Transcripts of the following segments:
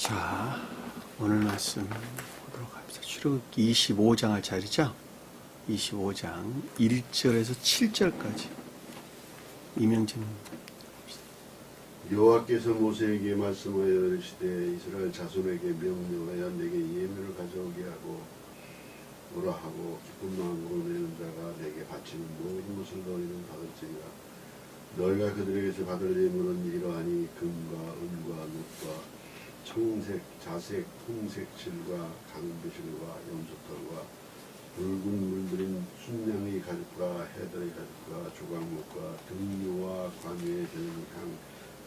자, 오늘 말씀 보도록 합시다. 출애굽기 25장 할 자리죠? 25장 1절에서 7절까지. 이명진. 여호와께서 모세에게 말씀하여 이르시되 이스라엘 자손에게 명령하여 내게 예물을 가져오게 하고 오라 하고 기쁜 마음으로 내는 자가 내게 바치는 모든 것을 너희는 받을지니라. 너희가 그들에게서 받을 예물은 이러하니 금과 은과 놋과 청색, 자색, 홍색 실과 강배실과 염소털과 붉은 물들인 순양의 가죽과 해달의 가죽과 조각목과 등류와 관유에 드는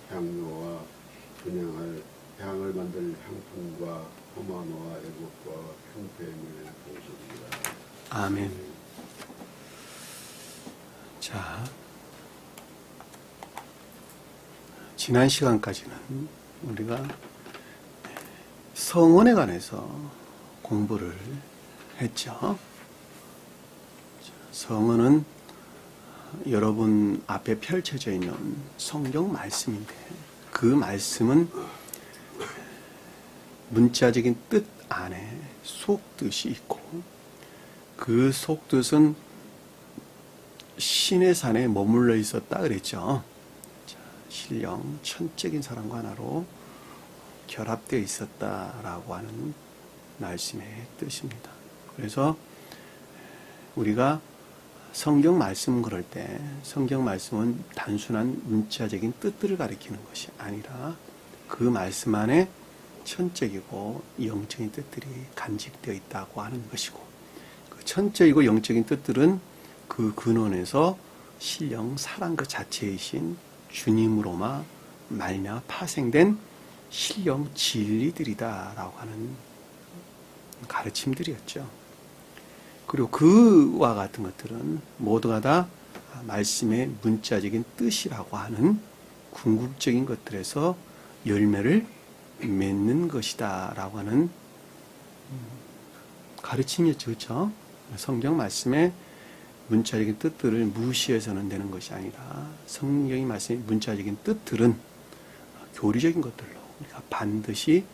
향료와 분향할 향을 만들 향품과 호마노와 애국과 형패물의 보석이다. 아멘. 자, 지난 시간까지는 우리가 성언에 관해서 공부를 했죠. 성언은 여러분 앞에 펼쳐져 있는 성경 말씀인데, 그 말씀은 문자적인 뜻 안에 속뜻이 있고, 그 속뜻은 신의 산에 머물러 있었다 그랬죠. 자, 신령 천적인 사람과 하나로 결합되어 있었다라고 하는 말씀의 뜻입니다. 그래서 우리가 성경 말씀 그럴 때 성경 말씀은 단순한 문자적인 뜻들을 가리키는 것이 아니라 그 말씀 안에 천적이고 영적인 뜻들이 간직되어 있다고 하는 것이고, 그 천적이고 영적인 뜻들은 그 근원에서 신령 사랑 그 자체이신 주님으로만 말미암아 파생된 신령 진리들이다라고 하는 가르침들이었죠. 그리고 그와 같은 것들은 모두가 다 말씀의 문자적인 뜻이라고 하는 궁극적인 것들에서 열매를 맺는 것이다라고 하는 가르침이었죠. 그렇죠? 성경 말씀의 문자적인 뜻들을 무시해서는 되는 것이 아니라 성경의 말씀의 문자적인 뜻들은 교리적인 것들로 우리가 반드시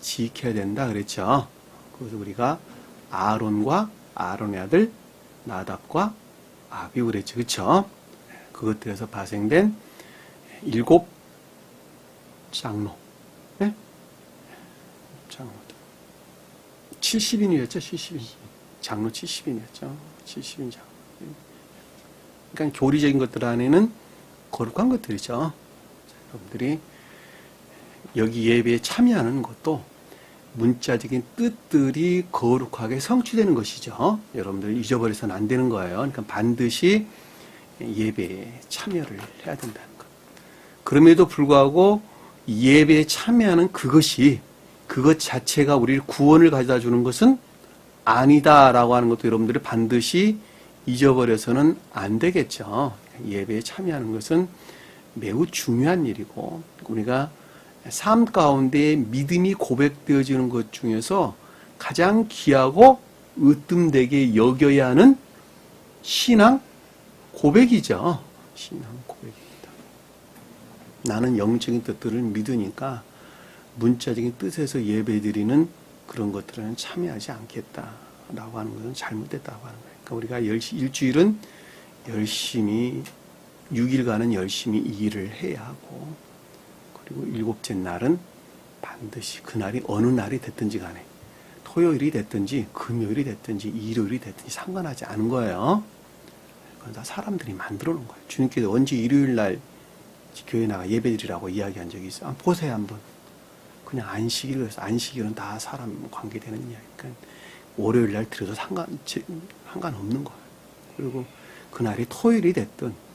지켜야 된다 그랬죠. 그래서 우리가 아론과 아론의 아들 나답과 아비후 그랬죠. 그렇죠? 그것들에서 파생된 7 장로. 네? 장로들. 70인이었죠. 70인. 장로 70인이었죠. 70인 장로. 그러니까 교리적인 것들 안에는 거룩한 것들이죠. 여러분들이 여기 예배에 참여하는 것도 문자적인 뜻들이 거룩하게 성취되는 것이죠. 여러분들 잊어버려서는 안 되는 거예요. 그러니까 반드시 예배에 참여를 해야 된다는 것. 그럼에도 불구하고 예배에 참여하는 그것 자체가 우리를 구원을 가져다 주는 것은 아니다라고 하는 것도 여러분들이 반드시 잊어버려서는 안 되겠죠. 예배에 참여하는 것은 매우 중요한 일이고, 우리가 삶 가운데 믿음이 고백되어지는 것 중에서 가장 귀하고 으뜸되게 여겨야 하는 신앙 고백이죠. 신앙 고백입니다. 나는 영적인 뜻들을 믿으니까 문자적인 뜻에서 예배드리는 그런 것들은 참여하지 않겠다라고 하는 것은 잘못됐다고 하는 거예요. 그러니까 우리가 일주일은 열심히 6일간은 열심히 이 일을 해야 하고, 그리고 7째 날은 반드시 그날이 어느 날이 됐든지 간에 토요일이 됐든지 금요일이 됐든지 일요일이 됐든지 상관하지 않은 거예요. 그건 다 사람들이 만들어 놓은 거예요. 주님께서 언제 일요일 날 교회 나가 예배드리라고 이야기한 적이 있어요. 보세요 한번. 그냥 안식일, 그래서 안식일은 다 사람 관계되는 이야기. 그러니까 월요일 날 드려도 상관없는 거예요. 그리고 그날이 토요일이 됐든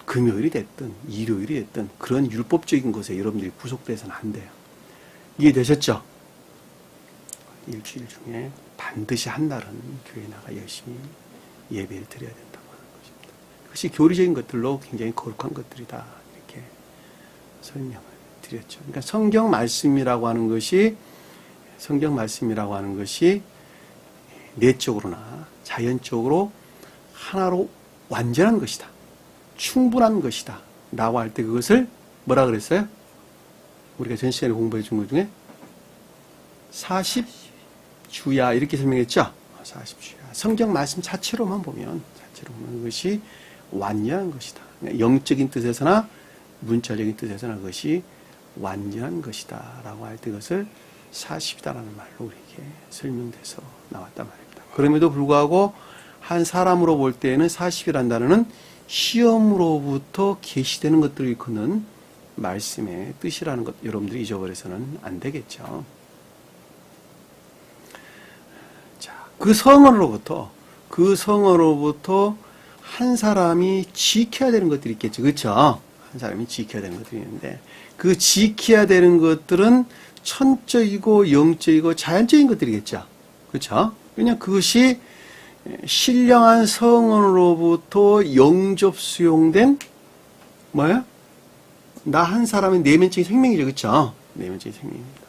금요일이 됐든 일요일이 됐든 그런 율법적인 것에 여러분들이 구속돼서는 안 돼요. 이해되셨죠? 일주일 중에 반드시 한 날은 교회 나가 열심히 예배를 드려야 된다고 하는 것입니다. 그것이 교리적인 것들로 굉장히 거룩한 것들이다, 이렇게 설명을 드렸죠. 그러니까 성경 말씀이라고 하는 것이 내적으로나 자연적으로 하나로 완전한 것이다, 충분한 것이다 라고 할 때 그것을 뭐라 그랬어요? 우리가 전 시간에 공부해 준 것 중에 40주야 이렇게 설명했죠. 40주야. 성경 말씀 자체로만 보면 그것이 완전한 것이다. 영적인 뜻에서나 문자적인 뜻에서나 그것이 완전한 것이다 라고 할 때 그것을 40이다라는 말로 우리에게 설명돼서 나왔단 말입니다. 그럼에도 불구하고 한 사람으로 볼 때에는 40이라는 단어는 시험으로부터 계시되는 것들을 일컫는 말씀의 뜻이라는 것 여러분들이 잊어버려서는 안 되겠죠. 자, 그 성언으로부터 한 사람이 지켜야 되는 것들이 있겠죠. 그렇죠? 한 사람이 지켜야 되는 것들이 있는데 그 지켜야 되는 것들은 천적이고 영적이고 자연적인 것들이겠죠. 그렇죠? 그냥 그것이 신령한 성언으로부터 영접 수용된 뭐예요? 나 한 사람의 내면적인 생명이죠. 그렇죠? 내면적인 생명입니다.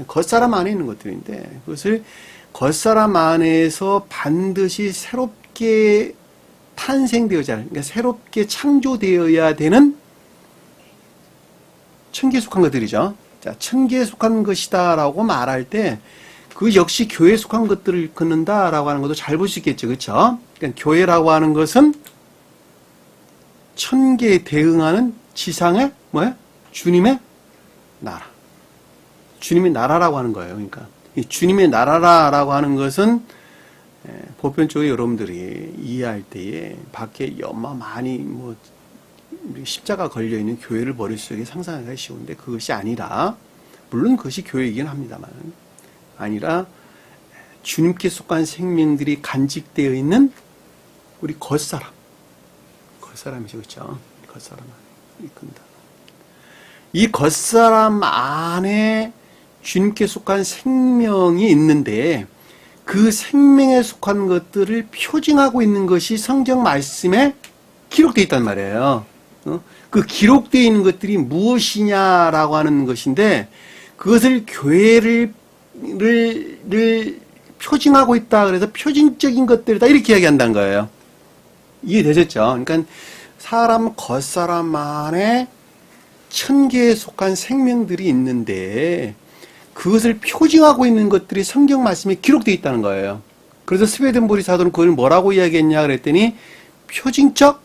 겉사람 안에 있는 것들인데 그것을 겉사람 안에서 반드시 새롭게 탄생되어야 하는, 그러니까 새롭게 창조되어야 되는 천계에 속한 것들이죠. 자, 천계에 속한 것이다라고 말할 때 그 역시 교회에 속한 것들을 일컫는다라고 하는 것도 잘 볼 수 있겠죠. 그렇죠? 그러니까 교회라고 하는 것은 천계에 대응하는 지상의 뭐야? 주님의 나라. 주님의 나라라고 하는 거예요. 그러니까 이 주님의 나라라고 하는 것은 보편적으로 여러분들이 이해할 때에 밖에 많이 뭐 십자가 걸려 있는 교회를 머릿속에 상상하기가 쉬운데 그것이 아니라 물론 그것이 교회이긴 합니다만 아니라 주님께 속한 생명들이 간직되어 있는 우리 겉사람이죠. 그렇죠? 겉사람 안에 이끈다. 이 겉사람 안에 주님께 속한 생명이 있는데 그 생명에 속한 것들을 표징하고 있는 것이 성경 말씀에 기록되어 있단 말이에요. 그 기록되어 있는 것들이 무엇이냐라고 하는 것인데 그것을 교회를 표징하고 있다. 그래서 표징적인 것들이다. 이렇게 이야기한다는 거예요. 이해되셨죠? 그러니까 사람, 겉사람 안에 천계에 속한 생명들이 있는데 그것을 표징하고 있는 것들이 성경 말씀에 기록되어 있다는 거예요. 그래서 스웨덴보리 사도는 그걸 뭐라고 이야기했냐 그랬더니 표징적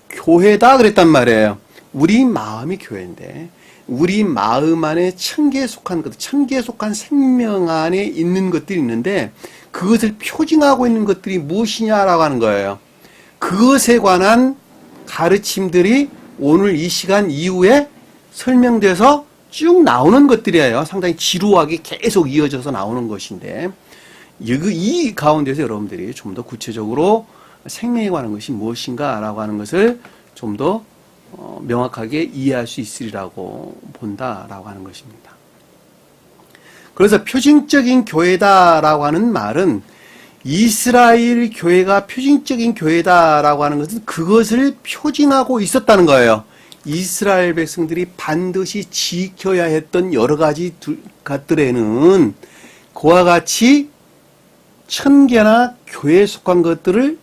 교회다 그랬단 말이에요. 우리 마음이 교회인데 우리 마음 안에 천계에 속한 것, 천계에 속한 생명 안에 있는 것들이 있는데 그것을 표징하고 있는 것들이 무엇이냐라고 하는 거예요. 그것에 관한 가르침들이 오늘 이 시간 이후에 설명돼서 쭉 나오는 것들이에요. 상당히 지루하게 계속 이어져서 나오는 것인데 이 가운데서 여러분들이 좀 더 구체적으로 생명에 관한 것이 무엇인가라고 하는 것을 좀 더 명확하게 이해할 수 있으리라고 본다라고 하는 것입니다. 그래서 표징적인 교회다라고 하는 말은 이스라엘 교회가 표징적인 교회다라고 하는 것은 그것을 표징하고 있었다는 거예요. 이스라엘 백성들이 반드시 지켜야 했던 여러 가지 것들에는 그와 같이 천계나 교회에 속한 것들에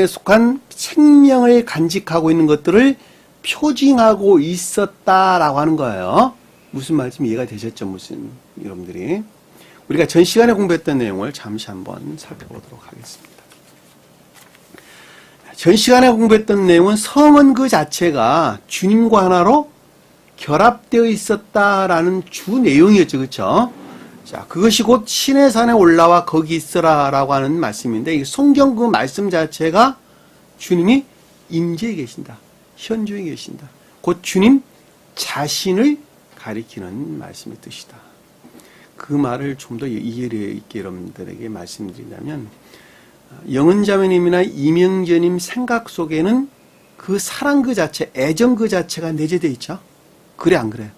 속한 생명을 간직하고 있는 것들을 표징하고 있었다라고 하는 거예요. 무슨 말씀 이해가 되셨죠? 여러분들이. 우리가 전 시간에 공부했던 내용을 잠시 한번 살펴보도록 하겠습니다. 전 시간에 공부했던 내용은 성은 그 자체가 주님과 하나로 결합되어 있었다라는 주 내용이었죠. 그렇죠? 자, 그것이 곧 신의 산에 올라와 거기 있으라라고 하는 말씀인데 이 성경 그 말씀 자체가 주님이 임재해 계신다. 현주에 계신다. 곧 주님 자신을 가리키는 말씀의 뜻이다. 그 말을 좀 더 이해력 있게 여러분들에게 말씀드린다면 영은자매님이나 이명재님 생각 속에는 그 사랑 그 자체, 애정 그 자체가 내재되어 있죠. 그래 안 그래요?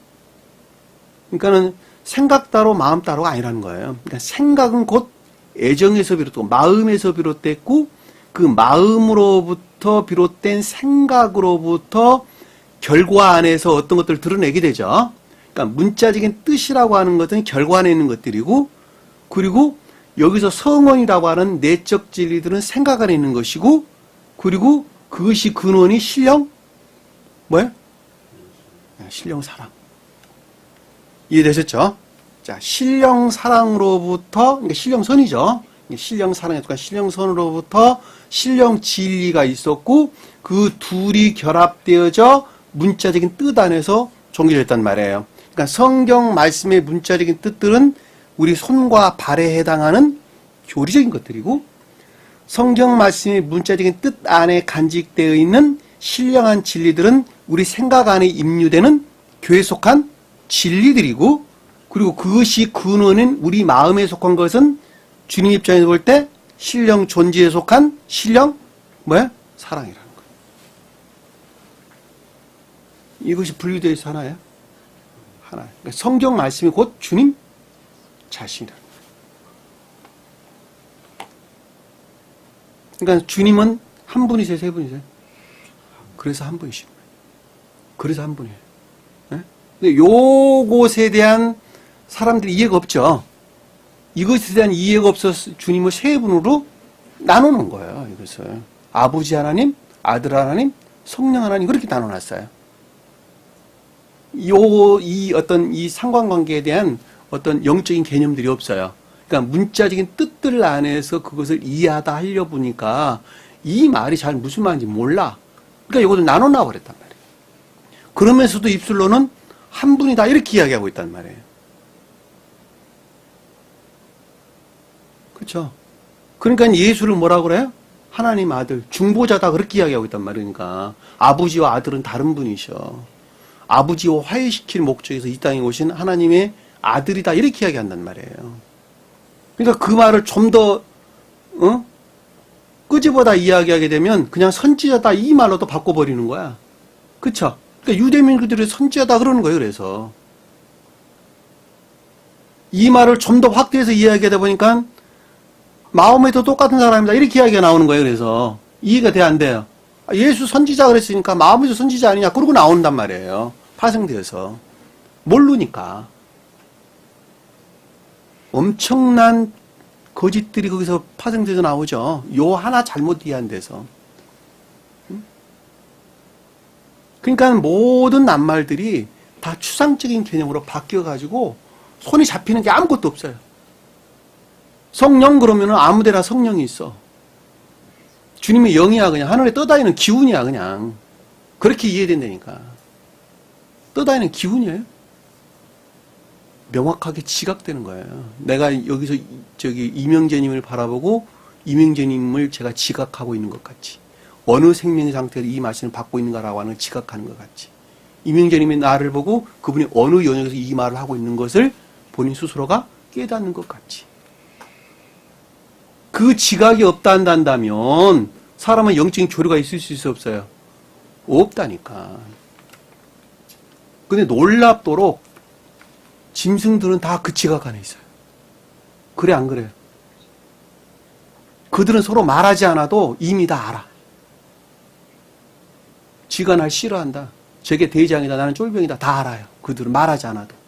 그러니까는 생각 따로 마음 따로가 아니라는 거예요. 그러니까 생각은 곧 애정에서 비롯되고 마음에서 비롯됐고 그 마음으로부터 비롯된 생각으로부터 결과 안에서 어떤 것들을 드러내게 되죠. 그러니까 문자적인 뜻이라고 하는 것은 결과 안에 있는 것들이고 그리고 여기서 성원이라고 하는 내적 진리들은 생각 안에 있는 것이고 그리고 그것이 근원이 신령 뭐예요? 신령 사랑. 이해되셨죠? 자, 자, 신령 사랑으로부터, 그러니까 신령선이죠. 신령 사랑에 속한 신령선으로부터 신령 진리가 있었고, 그 둘이 결합되어져 문자적인 뜻 안에서 종결됐단 말이에요. 그러니까 성경 말씀의 문자적인 뜻들은 우리 손과 발에 해당하는 교리적인 것들이고, 성경 말씀의 문자적인 뜻 안에 간직되어 있는 신령한 진리들은 우리 생각 안에 임유되는 교회에 속한 진리들이고, 그리고 그것이 근원인 우리 마음에 속한 것은 주님 입장에서 볼 때 신령 존재에 속한 신령 뭐야? 사랑이라는 거예요. 이것이 분리되어서 하나예요. 하나. 그러니까 성경 말씀이 곧 주님 자신이라는 거예요. 그러니까 주님은 한 분이세요, 세 분이세요? 그래서 한 분이신 거예요. 그래서 한 분이에요. 네? 근데 요것에 대한 사람들이 이해가 없죠. 이것에 대한 이해가 없어서 주님을 세 분으로 나누는 거예요. 이것을 아버지 하나님, 아들 하나님, 성령 하나님 그렇게 나눠놨어요. 이 어떤 이 상관관계에 대한 어떤 영적인 개념들이 없어요. 그러니까 문자적인 뜻들 안에서 그것을 이해하다 하려 보니까 이 말이 잘 무슨 말인지 몰라. 그러니까 이것을 나눠 버렸단 말이에요. 그러면서도 입술로는 한 분이다 이렇게 이야기하고 있단 말이에요. 그렇죠? 그러니까 예수를 뭐라 그래요? 하나님 아들, 중보자다 그렇게 이야기하고 있단 말이니까 아버지와 아들은 다른 분이셔. 아버지와 화해시킬 목적에서 이 땅에 오신 하나님의 아들이다 이렇게 이야기한단 말이에요. 그러니까 그 말을 좀 더 끄집어다 이야기하게 되면 그냥 선지자다 이 말로도 바꿔버리는 거야. 그쵸? 그러니까 유대민들이 선지자다 그러는 거예요. 그래서 이 말을 좀 더 확대해서 이야기하다 보니까 마음에도 똑같은 사람이다 이렇게 이야기가 나오는 거예요. 그래서 이해가 돼 안 돼요? 예수 선지자 그랬으니까 마음에도 선지자 아니냐 그러고 나온단 말이에요. 파생되어서 모르니까 엄청난 거짓들이 거기서 파생돼서 나오죠. 요 하나 잘못 이해한 데서. 그러니까 모든 낱말들이 다 추상적인 개념으로 바뀌어가지고 손이 잡히는 게 아무것도 없어요. 성령 그러면은 아무데나 성령이 있어. 주님의 영이야 그냥 하늘에 떠다니는 기운이야 그냥. 그렇게 이해된다니까. 떠다니는 기운이에요. 명확하게 지각되는 거예요. 내가 여기서 이명재님을 바라보고 이명재님을 제가 지각하고 있는 것 같이. 어느 생명의 상태로 이 말씀을 받고 있는가라고 하는 걸 지각하는 것 같이. 이명재님이 나를 보고 그분이 어느 영역에서 이 말을 하고 있는 것을 본인 스스로가 깨닫는 것 같이. 그 지각이 없다 한다면 사람은 영적인 교류가 있을 수 있어 없어요? 없다니까. 근데 놀랍도록 짐승들은 다 그 지각 안에 있어요. 그래 안 그래요? 그들은 서로 말하지 않아도 이미 다 알아. 지가 날 싫어한다. 저게 대장이다. 나는 쫄병이다. 다 알아요. 그들은 말하지 않아도.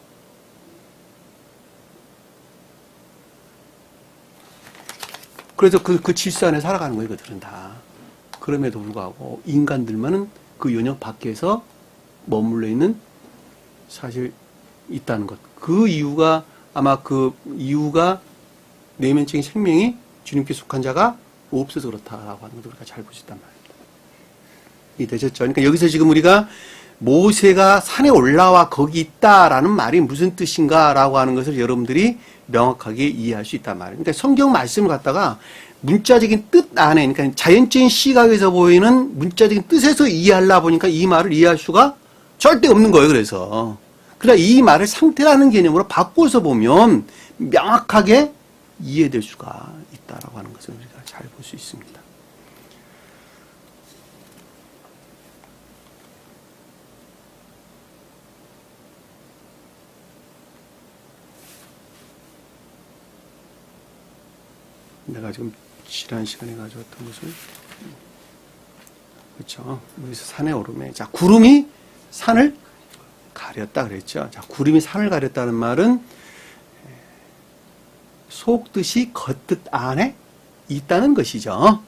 그래서 그 질서 안에 살아가는 거예요. 그들은 다. 그럼에도 불구하고 인간들만은 그 영역 밖에서 머물러 있는 사실 있다는 것. 그 이유가 아마 그 이유가 내면적인 생명이 주님께 속한 자가 없어서 그렇다라고 하는 것을 우리가 잘 볼 수 있단 말입니다. 이해되셨죠? 그러니까 여기서 지금 우리가 모세가 산에 올라와 거기 있다라는 말이 무슨 뜻인가라고 하는 것을 여러분들이 명확하게 이해할 수 있단 말이에요. 그러니까 성경 말씀을 갖다가 문자적인 뜻 안에, 그러니까 자연적인 시각에서 보이는 문자적인 뜻에서 이해하려 보니까 이 말을 이해할 수가 절대 없는 거예요. 그래서. 그러나 이 말을 상태라는 개념으로 바꿔서 보면 명확하게 이해될 수가 있다라고 하는 것을 우리가 잘 볼 수 있습니다. 내가 지금 지난 시간에 가져왔던 것을 그렇죠. 여기서 산에 오름에 자 구름이 산을 가렸다 그랬죠. 자 구름이 산을 가렸다는 말은 속뜻이 겉뜻 안에 있다는 것이죠.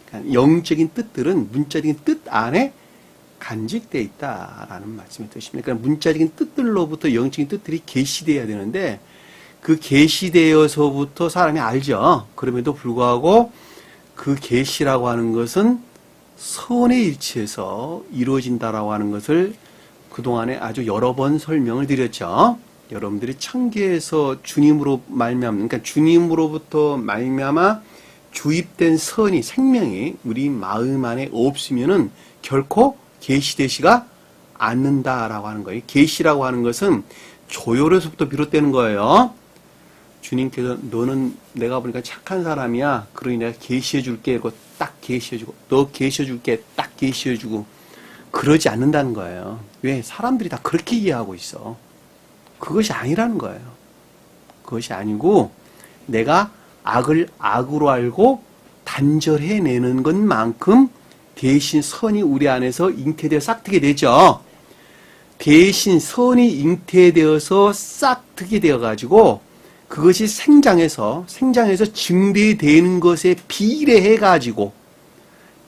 그러니까 영적인 뜻들은 문자적인 뜻 안에 간직되어 있다라는 말씀의 뜻입니다. 그러니까 문자적인 뜻들로부터 영적인 뜻들이 계시되어야 되는데 그 계시되어서부터 사람이 알죠. 그럼에도 불구하고 그 계시라고 하는 것은 선의 일치에서 이루어진다라고 하는 것을 그동안에 아주 여러 번 설명을 드렸죠. 여러분들이 창계에서 주님으로 말미암아, 그러니까 주님으로부터 말미암아 주입된 선이 생명이 우리 마음 안에 없으면은 결코 계시되지가 않는다라고 하는 거예요. 계시라고 하는 것은 조율에서부터 비롯되는 거예요. 주님께서 너는 내가 보니까 착한 사람이야. 그러니 내가 계시해 줄게. 그거 딱 계시해 주고 너 계시해 줄게. 딱 계시해 주고 그러지 않는다는 거예요. 왜? 사람들이 다 그렇게 이해하고 있어. 그것이 아니라는 거예요. 그것이 아니고 내가 악을 악으로 알고 단절해내는 것만큼 대신 선이 우리 안에서 잉태되어 싹트게 되죠. 대신 선이 잉태되어서 싹트게 되어가지고 그것이 생장해서 증대되는 것에 비례해가지고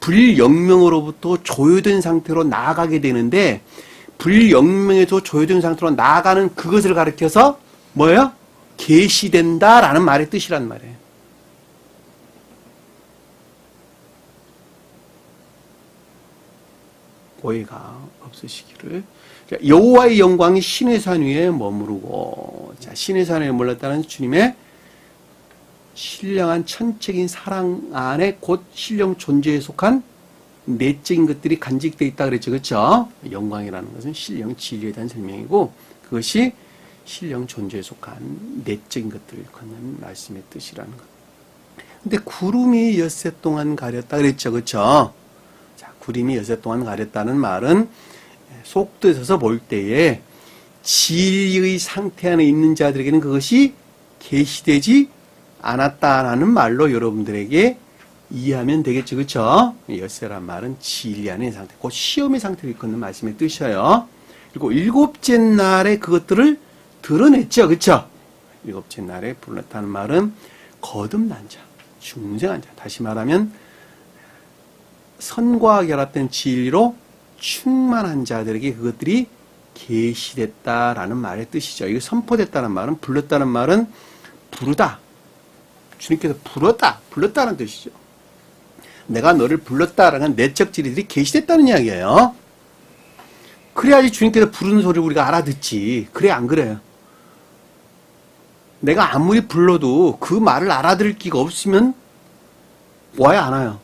불영명으로부터 조효된 상태로 나아가게 되는데 불영명에서 조효된 상태로 나아가는 그것을 가리켜서 뭐예요? 계시된다라는 말의 뜻이란 말이에요. 오해가 없으시기를. 여호와의 영광이 신의 산 위에 머무르고, 자, 신의 산 위에 머물렀다는 주님의 신령한 천적인 사랑 안에 곧 신령 존재에 속한 내적인 것들이 간직되어 있다 그랬죠. 그렇죠? 영광이라는 것은 신령 진리에 대한 설명이고 그것이 신령 존재에 속한 내적인 것들을 걷는 말씀의 뜻이라는 것. 근데 구름이 엿새 동안 가렸다 그랬죠. 그렇죠? 자, 구름이 엿새 동안 가렸다는 말은 속뜻에서 볼 때에 진리의 상태 안에 있는 자들에게는 그것이 계시되지 않았다라는 말로 여러분들에게 이해하면 되겠죠. 그렇죠? 엿새란 말은 진리 안의 상태, 곧 시험의 상태를 일컫는 말씀의 뜻이에요. 그리고 일곱째 날에 그것들을 드러냈죠. 그렇죠? 일곱째 날에 불렀다는 말은 거듭난 자, 중생한 자, 다시 말하면 선과 결합된 진리로 충만한 자들에게 그것들이 계시됐다라는 말의 뜻이죠. 이게 선포됐다는 말은, 불렀다는 말은 부르다. 주님께서 불렀다는 뜻이죠. 내가 너를 불렀다라는 내적 진리들이 계시됐다는 이야기예요. 그래야지 주님께서 부르는 소리를 우리가 알아듣지. 그래, 안 그래요? 내가 아무리 불러도 그 말을 알아들을 기가 없으면 와요, 안 와요?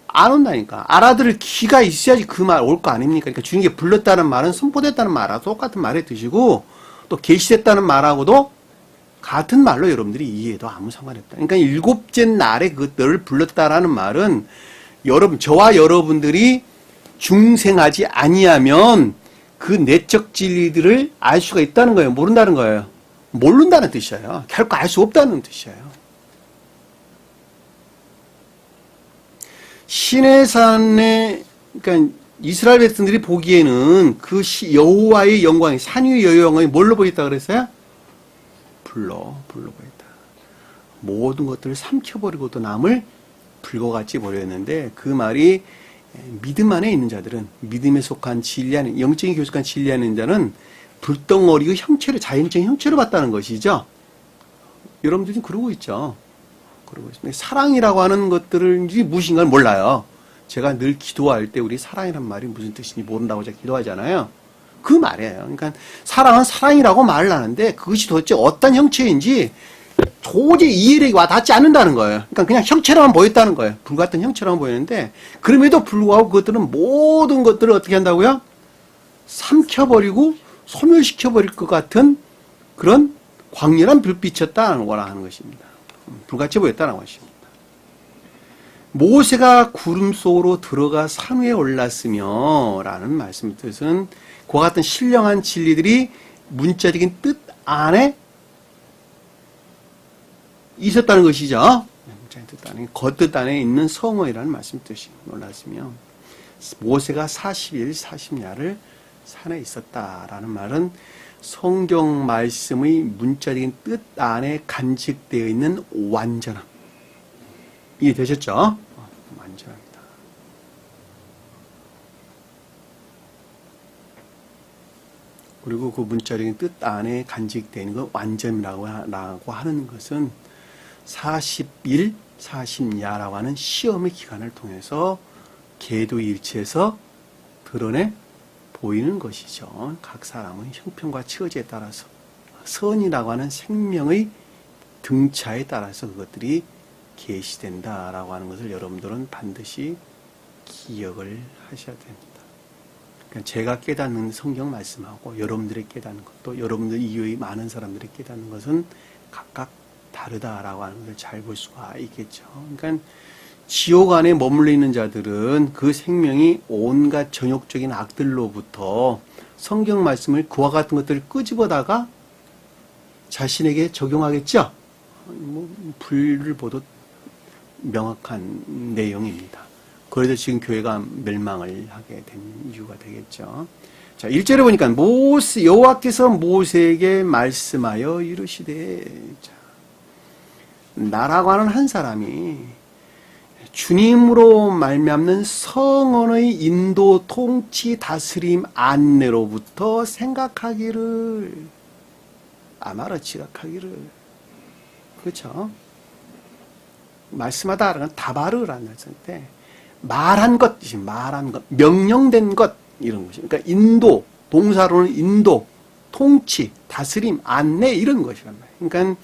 안 온다니까. 알아들을 기가 있어야지 그 말 올 거 아닙니까? 그러니까 주님께 불렀다는 말은 선포됐다는 말하고 똑같은 말의 뜻이고 또 계시됐다는 말하고도 같은 말로 여러분들이 이해해도 아무 상관이 없다. 그러니까 일곱째 날에 그것들을 불렀다라는 말은 저와 여러분들이 중생하지 아니하면 그 내적 진리들을 알 수가 있다는 거예요. 모른다는 거예요. 모른다는 뜻이에요. 결코 알 수 없다는 뜻이에요. 시내산에, 그러니까 이스라엘 백성들이 보기에는 그 여호와의 영광이, 산 위의 여호와의 영광이 뭘로 보였다 그랬어요? 불로 보였다. 모든 것들을 삼켜버리고도 남을 불과 같이 버렸는데 그 말이 믿음 안에 있는 자들은, 믿음에 속한 진리 안에, 영적인 교속한 진리 안에 있는 자는 불덩어리의 형체를, 자연적인 형체로 봤다는 것이죠. 여러분들이 지금 그러고 있죠. 그러고 있습니다. 사랑이라고 하는 것들을 무엇인가를 몰라요. 제가 늘 기도할 때 우리 사랑이란 말이 무슨 뜻인지 모른다고 제가 기도하잖아요. 그 말이에요. 그러니까 사랑은 사랑이라고 말을 하는데 그것이 도대체 어떤 형체인지 도저히 이해력이 와 닿지 않는다는 거예요. 그러니까 그냥 형체로만 보였다는 거예요. 불같은 형체로만 보이는데 그럼에도 불구하고 그것들은 모든 것들을 어떻게 한다고요? 삼켜버리고 소멸시켜버릴 것 같은 그런 광렬한 불빛이었다는 거라 하는 것입니다. 불같이 보였다는 것입니다. 모세가 구름 속으로 들어가 산 위에 올랐으며 라는 말씀의 뜻은 그와 같은 신령한 진리들이 문자적인 뜻 안에 있었다는 것이죠. 문자적인 뜻 안에, 겉뜻 안에 있는 성어이라는 말씀의 뜻이 올랐으며 모세가 40일 40야를 산에 있었다라는 말은 성경 말씀의 문자적인 뜻 안에 간직되어 있는 완전함. 이해되셨죠? 완전합니다. 그리고 그 문자적인 뜻 안에 간직되는 그 완전이라고 하는 것은 40일, 40야라고 하는 시험의 기간을 통해서 계도일치에서 드러내 보이는 것이죠. 각 사람의 형편과 처지에 따라서 선이라고 하는 생명의 등차에 따라서 그것들이 계시된다라고 하는 것을 여러분들은 반드시 기억을 하셔야 됩니다. 그러니까 제가 깨닫는 성경 말씀하고 여러분들이 깨닫는 것, 또 여러분들 이외의 많은 사람들이 깨닫는 것은 각각 다르다라고 하는 것을 잘 볼 수가 있겠죠. 그러니까 지옥 안에 머물러 있는 자들은 그 생명이 온갖 전욕적인 악들로부터 성경 말씀을 그와 같은 것들을 끄집어다가 자신에게 적용하겠죠. 뭐 불을 보듯 명확한 내용입니다. 그래서 지금 교회가 멸망을 하게 된 이유가 되겠죠. 자, 1절에 보니까 여호와께서 모세에게 말씀하여 이르시되, 자, 나라고 하는 한 사람이 주님으로 말미암는 성언의 인도, 통치, 다스림, 안내로부터 생각하기를, 아마르 지각하기를, 그렇죠? 말씀하다라는 건 다바르라는 말씀인데, 말한 것, 명령된 것, 이런 것이. 그러니까 인도, 동사로는 인도, 통치, 다스림, 안내, 이런 것이란 말이에요. 그러니까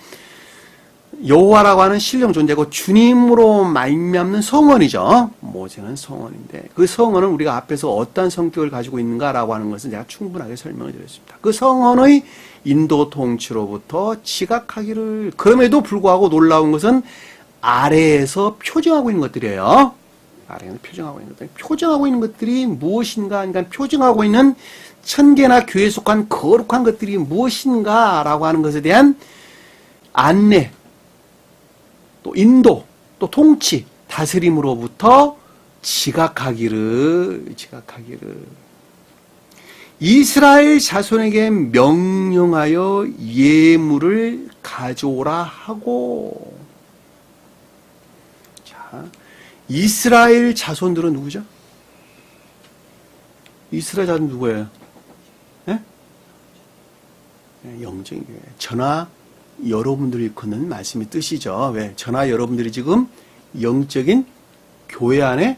여호와라고 하는 신령 존재고 주님으로 말미암는 성원이죠. 모세는 성원인데 그 성원은 우리가 앞에서 어떠한 성격을 가지고 있는가라고 하는 것은 제가 충분하게 설명을 드렸습니다. 그 성원의 인도 통치로부터 지각하기를, 그럼에도 불구하고 놀라운 것은 아래에서 표정하고 있는 것들이에요. 아래에서 표정하고 있는 것들. 표정하고 있는 것들이 무엇인가? 그러니까 표정하고 있는 천계나 교회에 속한 거룩한 것들이 무엇인가라고 하는 것에 대한 안내, 또 인도, 또 통치, 다스림으로부터 지각하기를. 이스라엘 자손에게 명령하여 예물을 가져오라 하고. 자, 이스라엘 자손들은 누구죠? 이스라엘 자손 누구예요? 네? 영적인 교회. 저나 여러분들이 일컫는 말씀이 뜻이죠. 왜? 저나 여러분들이 지금 영적인 교회 안에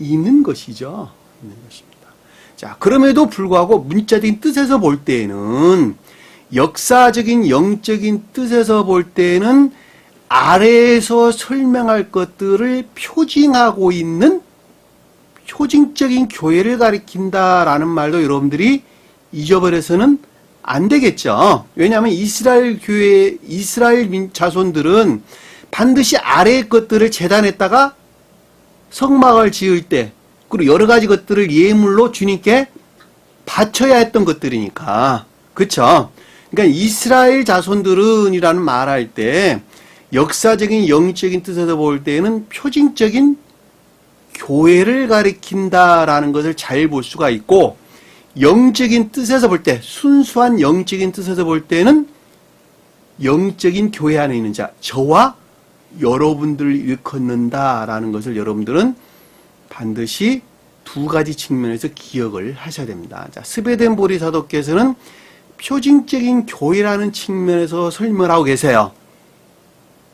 있는 것이죠. 있는 것입니다. 자, 그럼에도 불구하고 문자적인 뜻에서 볼 때에는, 역사적인 영적인 뜻에서 볼 때에는 아래에서 설명할 것들을 표징하고 있는 표징적인 교회를 가리킨다라는 말도 여러분들이 잊어버려서는 안 되겠죠. 왜냐하면 이스라엘 교회, 이스라엘 자손들은 반드시 아래의 것들을 제단했다가 성막을 지을 때, 그리고 여러 가지 것들을 예물로 주님께 바쳐야 했던 것들이니까. 그쵸? 그러니까 이스라엘 자손들은이라는 말할 때 역사적인 영적인 뜻에서 볼 때는 표징적인 교회를 가리킨다라는 것을 잘 볼 수가 있고, 영적인 뜻에서 볼 때, 순수한 영적인 뜻에서 볼 때는 영적인 교회 안에 있는 자, 저와 여러분들을 일컫는다라는 것을 여러분들은 반드시 두 가지 측면에서 기억을 하셔야 됩니다. 자, 스베덴 보리사도께서는 표징적인 교회라는 측면에서 설명을 하고 계세요.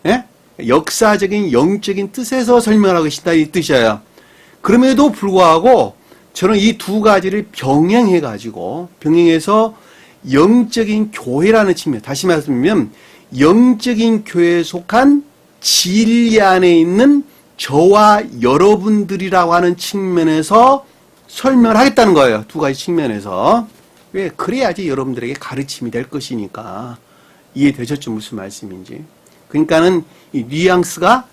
예? 역사적인 영적인 뜻에서 설명을 하고 계시다 이 뜻이에요. 그럼에도 불구하고 저는 이 두 가지를 병행해서 영적인 교회라는 측면, 다시 말씀드리면 영적인 교회에 속한 진리 안에 있는 저와 여러분들이라고 하는 측면에서 설명을 하겠다는 거예요. 두 가지 측면에서. 왜? 그래야지 여러분들에게 가르침이 될 것이니까. 이해되셨죠? 무슨 말씀인지. 그러니까는 이 뉘앙스가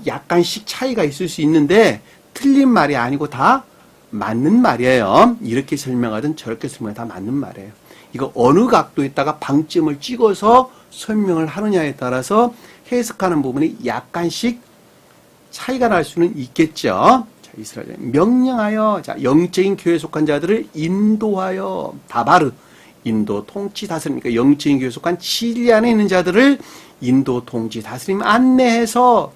약간씩 차이가 있을 수 있는데 틀린 말이 아니고 다 맞는 말이에요. 이렇게 설명하든 저렇게 설명하든 다 맞는 말이에요. 이거 어느 각도에다가 방점을 찍어서 설명을 하느냐에 따라서 해석하는 부분이 약간씩 차이가 날 수는 있겠죠. 자, 이스라엘 명령하여, 자, 영적인 교회에 속한 자들을 인도하여, 다바르, 인도, 통치, 다스림, 그러니까 영적인 교회에 속한 진리 안에 있는 자들을 인도, 통치, 다스림, 안내해서,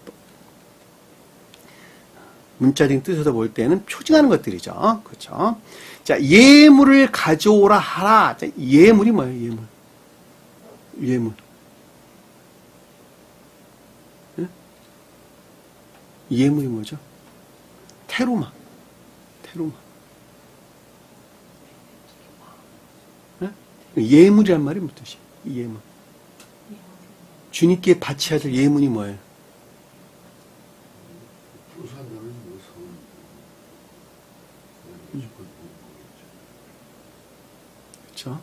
문자적인 뜻에서 볼 때는 표징하는 것들이죠. 그렇죠? 자, 예물을 가져오라 하라. 자, 예물이 뭐예요, 예물? 예물. 예? 예물이 뭐죠? 테루마. 테루마. 예? 예물이란 말이 무슨 뜻이에요? 예물. 주님께 바쳐야 될 예물이 뭐예요? 그렇죠?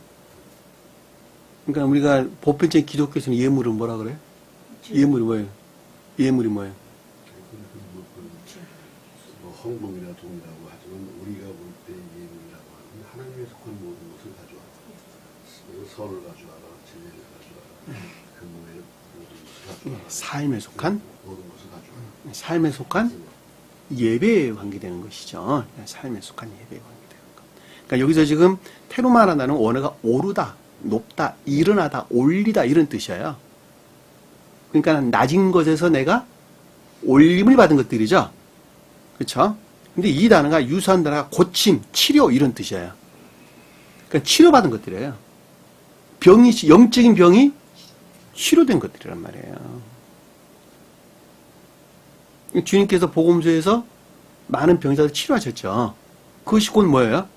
그러니까 우리가 보편적인 기독교에서는 예물을 뭐라 그래요? 예물이 뭐예요? 예물이 뭐예요? 헌금이나 돈이라고 하지만 우리가 볼 때 예물이라고 하면 하나님에 속한 모든 것을 가져와라. 선을 가져와라, 진리를 가져와라, 금문의 모든 것을 가져와라. 삶에 속한 모든 것을 가져와라. 삶에 속한 예배에 관계되는 것이죠. 삶에 속한 예배에 관계되는 것. 그러니까 여기서 지금 테루마라는 원어가 오르다, 높다, 일어나다, 올리다 이런 뜻이에요. 그러니까 낮은 것에서 내가 올림을 받은 것들이죠. 그렇죠? 근데 이 단어가 유사한 단어가 고침, 치료 이런 뜻이에요. 그러니까 치료받은 것들이에요. 병이 영적인 병이 치료된 것들이란 말이에요. 주님께서 복음서에서 많은 병자들 치료하셨죠. 그것이 곧 뭐예요?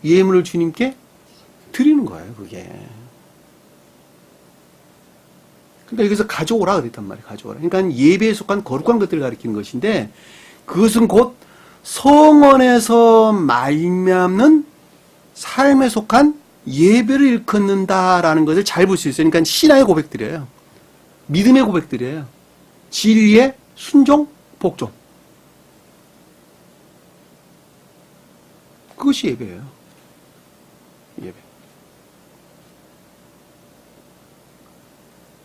예물을 주님께 드리는 거예요, 그게. 그러니까 여기서 가져오라 그랬단 말이에요, 가져오라. 그러니까 예배에 속한 거룩한 것들을 가리키는 것인데, 그것은 곧 성원에서 말미암는 삶에 속한 예배를 일컫는다라는 것을 잘 볼 수 있어요. 그러니까 신앙의 고백들이에요. 믿음의 고백들이에요. 진리의 순종, 복종. 그것이 예배예요. 예배.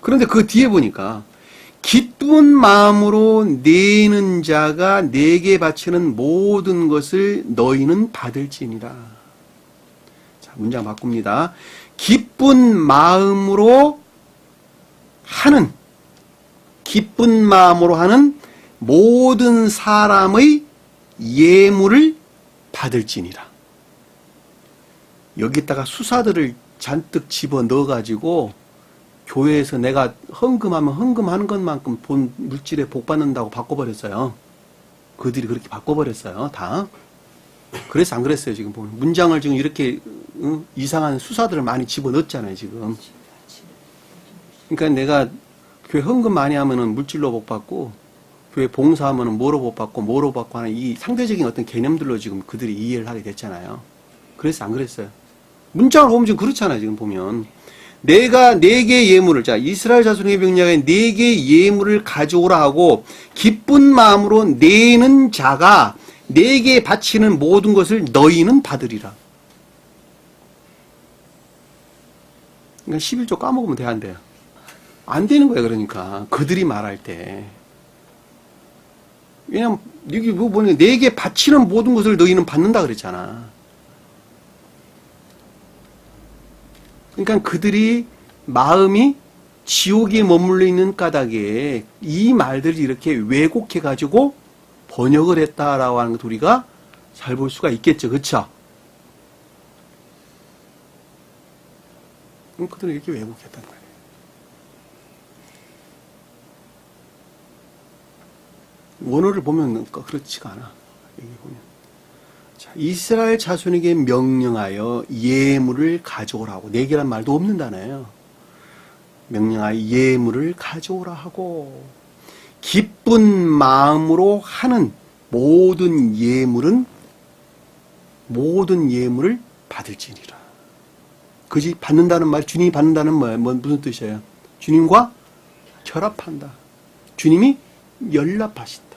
그런데 그 뒤에 보니까 기쁜 마음으로 내는 자가 내게 바치는 모든 것을 너희는 받을지니라. 자, 문장 바꿉니다. 기쁜 마음으로 하는 모든 사람의 예물을 받을지니라. 여기다가 수사들을 잔뜩 집어 넣어가지고 교회에서 내가 헌금하면 헌금하는 것만큼 본 물질에 복 받는다고 바꿔버렸어요. 그들이 그렇게 바꿔버렸어요. 다. 그래서 안 그랬어요. 지금 보면 문장을 지금 이렇게 이상한 수사들을 많이 집어 넣었잖아요. 지금. 그러니까 내가 교회 헌금 많이 하면은 물질로 복 받고 교회 봉사하면은 뭐로 복 받고 하는 이 상대적인 어떤 개념들로 지금 그들이 이해를 하게 됐잖아요. 그래서 안 그랬어요. 문장을 보면 지금 그렇잖아요. 지금 보면. 내가 네개 예물을, 자, 이스라엘 자손에게 명령하여 네개 예물을 가져오라 하고 기쁜 마음으로 내는 자가 네게 바치는 모든 것을 너희는 받으리라. 그러니까 11조 까먹으면 돼, 안 돼요? 안 되는 거예요, 그러니까. 그들이 말할 때. 왜냐면, 여기 뭐 보니까 네게 바치는 모든 것을 너희는 받는다 그랬잖아. 그러니까 그들이 마음이 지옥에 머물러 있는 까닭에 이 말들을 이렇게 왜곡해가지고 번역을 했다라고 하는 것 우리가 잘 볼 수가 있겠죠. 그렇죠? 그럼 그들은 이렇게 왜곡했단 말이에요. 원어를 보면 그렇지가 않아. 여기 보면. 자, 이스라엘 자손에게 명령하여 예물을 가져오라고. 네 개란 말도 없는 단어예요. 명령하여 예물을 가져오라 하고 기쁜 마음으로 하는 모든 예물을 받을지니라. 그지 받는다는 말, 주님이 받는다는 뭐예요? 무슨 뜻이에요? 주님과 결합한다. 주님이 연락하신다.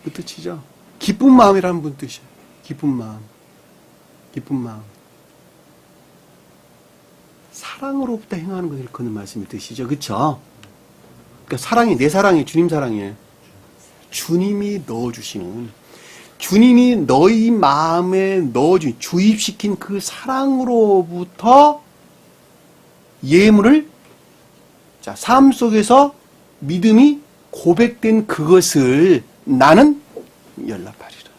그 뜻이죠. 기쁜 마음이라는 무슨 뜻이에요? 기쁜 마음. 기쁜 마음. 사랑으로부터 행하는 것을 일컫는 말씀의 뜻이죠. 그쵸? 그러니까 사랑이, 내 사랑이 주님 사랑이에요. 주님이 넣어주시는, 주님이 너희 마음에 넣어준, 주입시킨 그 사랑으로부터 예물을, 자, 삶 속에서 믿음이 고백된 그것을 나는 연락하리라.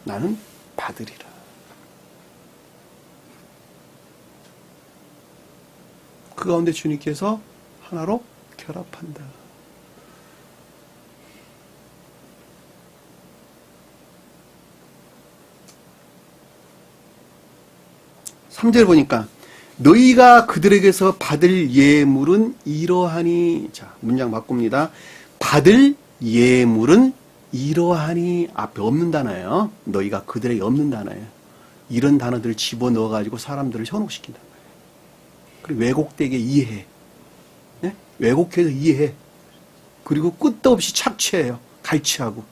나는 받으리라. 그 가운데 주님께서 하나로 결합한다. 3절 보니까 너희가 그들에게서 받을 예물은 이러하니, 자, 문장 바꿉니다. 받을 예물은 이러하니, 앞에 없는 단어예요. 너희가 그들에게 없는 단어예요. 이런 단어들을 집어넣어가지고 사람들을 현혹시킨단 말이에요. 그리고 왜곡되게 이해해. 네? 왜곡해서 이해해. 그리고 끝도 없이 착취해요. 갈취하고.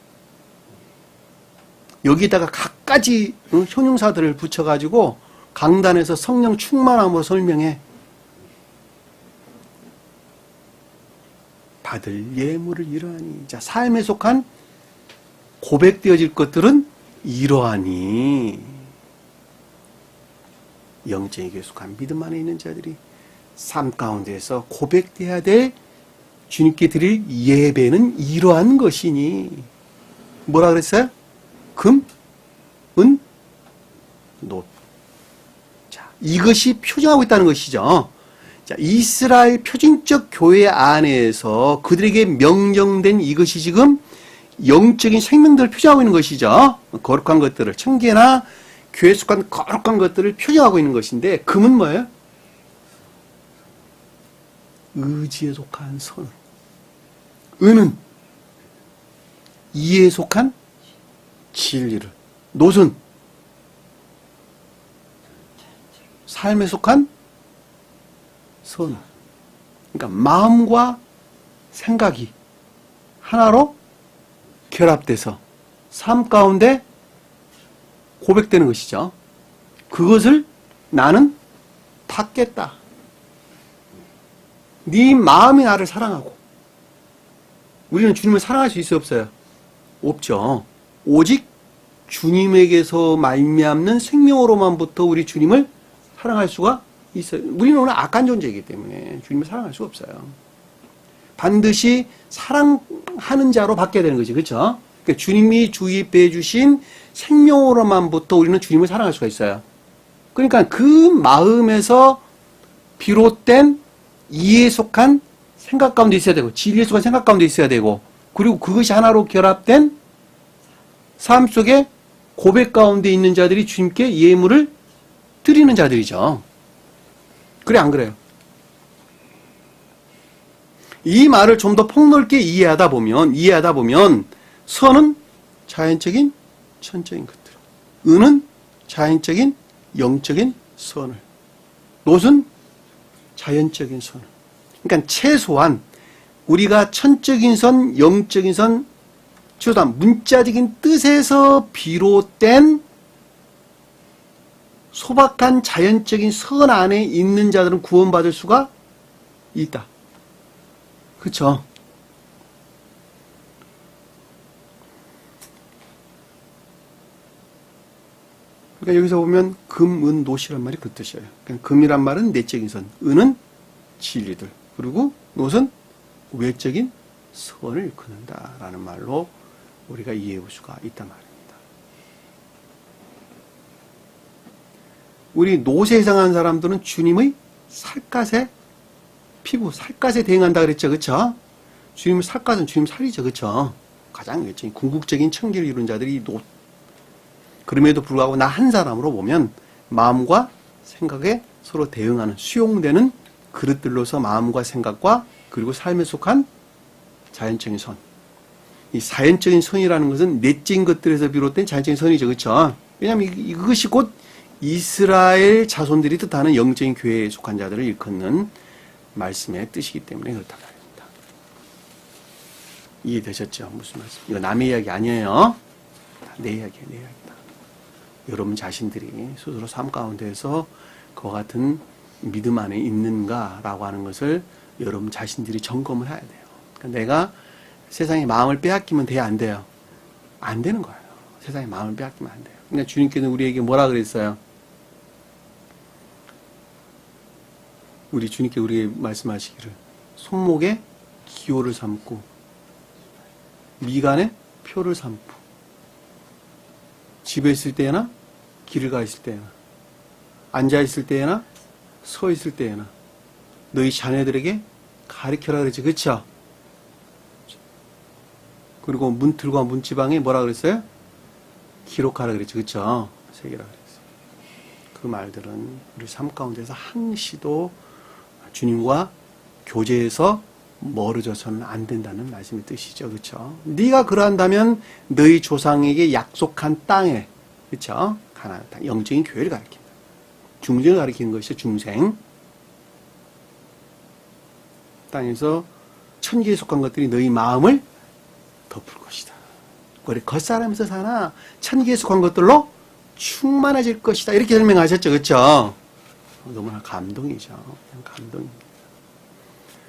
여기다가 갖가지 형용사들을 붙여가지고 강단에서 성령 충만함으로 설명해. 받을 예물을 이러하니. 자, 삶에 속한 고백되어질 것들은 이러하니. 영적에게 속한 믿음 안에 있는 자들이 삶 가운데에서 고백돼야 될 주님께 드릴 예배는 이러한 것이니. 뭐라 그랬어요? 금, 은, 노. 자, 이것이 표정하고 있다는 것이죠. 자, 이스라엘 표준적 교회 안에서 그들에게 명령된 이것이 지금 영적인 생명들을 표정하고 있는 것이죠. 거룩한 것들을, 청계나 교회에 속한 거룩한 것들을 표정하고 있는 것인데, 금은 뭐예요? 의지에 속한 선. 은은 이에 속한 진리를. 노은 삶에 속한 선. 그러니까 마음과 생각이 하나로 결합돼서 삶 가운데 고백되는 것이죠. 그것을 나는 받겠다. 네 마음이 나를 사랑하고. 우리는 주님을 사랑할 수 있어요, 없어요? 없죠. 오직 주님에게서 말미암는 생명으로만부터 우리 주님을 사랑할 수가 있어요. 우리는 오늘 악한 존재이기 때문에 주님을 사랑할 수가 없어요. 반드시 사랑하는 자로 바뀌어야 되는 거지, 그렇죠? 그러니까 주님이 주입해 주신 생명으로만부터 우리는 주님을 사랑할 수가 있어요. 그러니까 그 마음에서 비롯된 이에 속한 생각 가운데 있어야 되고, 진리에 속한 생각 가운데 있어야 되고, 그리고 그것이 하나로 결합된 삶 속에 고백 가운데 있는 자들이 주님께 예물을 드리는 자들이죠. 그래, 안 그래요? 이 말을 좀 더 폭넓게 이해하다 보면, 선은 자연적인, 천적인 것들, 은은 자연적인, 영적인 선을, 노은 자연적인 선을. 그러니까 최소한 우리가 천적인 선, 영적인 선, 최소한 문자적인 뜻에서 비롯된 소박한 자연적인 선 안에 있는 자들은 구원받을 수가 있다. 그렇죠? 그러니까 여기서 보면 금, 은, 노시란 말이 그 뜻이에요. 그러니까 금이란 말은 내적인 선, 은은 진리들, 그리고 노은 외적인 선을 일컫는다라는 말로 우리가 이해해 볼 수가 있단 말입니다. 우리 노세 상한 사람들은 주님의 살갗에 피부, 살갗에 대응한다 그랬죠, 그렇죠? 주님의 살갗은 주님 살이죠, 그렇죠? 가장 외적인 궁극적인 청결을 이룬 자들이 그럼에도 불구하고 나 한 사람으로 보면 마음과 생각에 서로 대응하는, 수용되는 그릇들로서 마음과 생각과 그리고 삶에 속한 자연적인 선. 이 자연적인 선이라는 것은 내적인 것들에서 비롯된 자연적인 선이죠, 그렇죠? 왜냐하면 이것이 곧 이스라엘 자손들이 뜻하는 영적인 교회에 속한 자들을 일컫는 말씀의 뜻이기 때문에 그렇단 말입니다. 이해되셨죠? 무슨 말씀? 이거 남의 이야기 아니에요. 내 이야기예요, 내 이야기다. 여러분 자신들이 스스로 삶 가운데에서 그와 같은 믿음 안에 있는가라고 하는 것을 여러분 자신들이 점검을 해야 돼요. 그러니까 내가 세상에 마음을 빼앗기면 돼요, 안 돼요? 안 되는 거예요. 세상에 마음을 빼앗기면 안 돼요. 그러니까 주님께서는 우리에게 뭐라 그랬어요? 우리 주님께 우리에게 말씀하시기를 손목에 기호를 삼고 미간에 표를 삼고 집에 있을 때나 길을 가 있을 때나 앉아 있을 때나 서 있을 때나 너희 자녀들에게 가르쳐라 그랬지. 그쵸? 그리고 문틀과 문지방에 뭐라 그랬어요? 기록하라 그랬죠. 그쵸? 새기라 그랬어요. 그 말들은 우리 삶 가운데서 한시도 주님과 교제에서 멀어져서는 안 된다는 말씀의 뜻이죠. 그쵸? 네가 그러한다면 너희 조상에게 약속한 땅에, 그쵸? 가나안 땅, 영적인 교회를 가리킨다. 중생을 가리키는 것이죠. 중생. 땅에서 천지에 속한 것들이 너희 마음을 덮을 것이다. 우리 겉사람에서 사나 천지에 속한 것들로 충만해질 것이다. 이렇게 설명하셨죠. 그렇죠? 너무나 감동이죠. 그냥 감동입니다.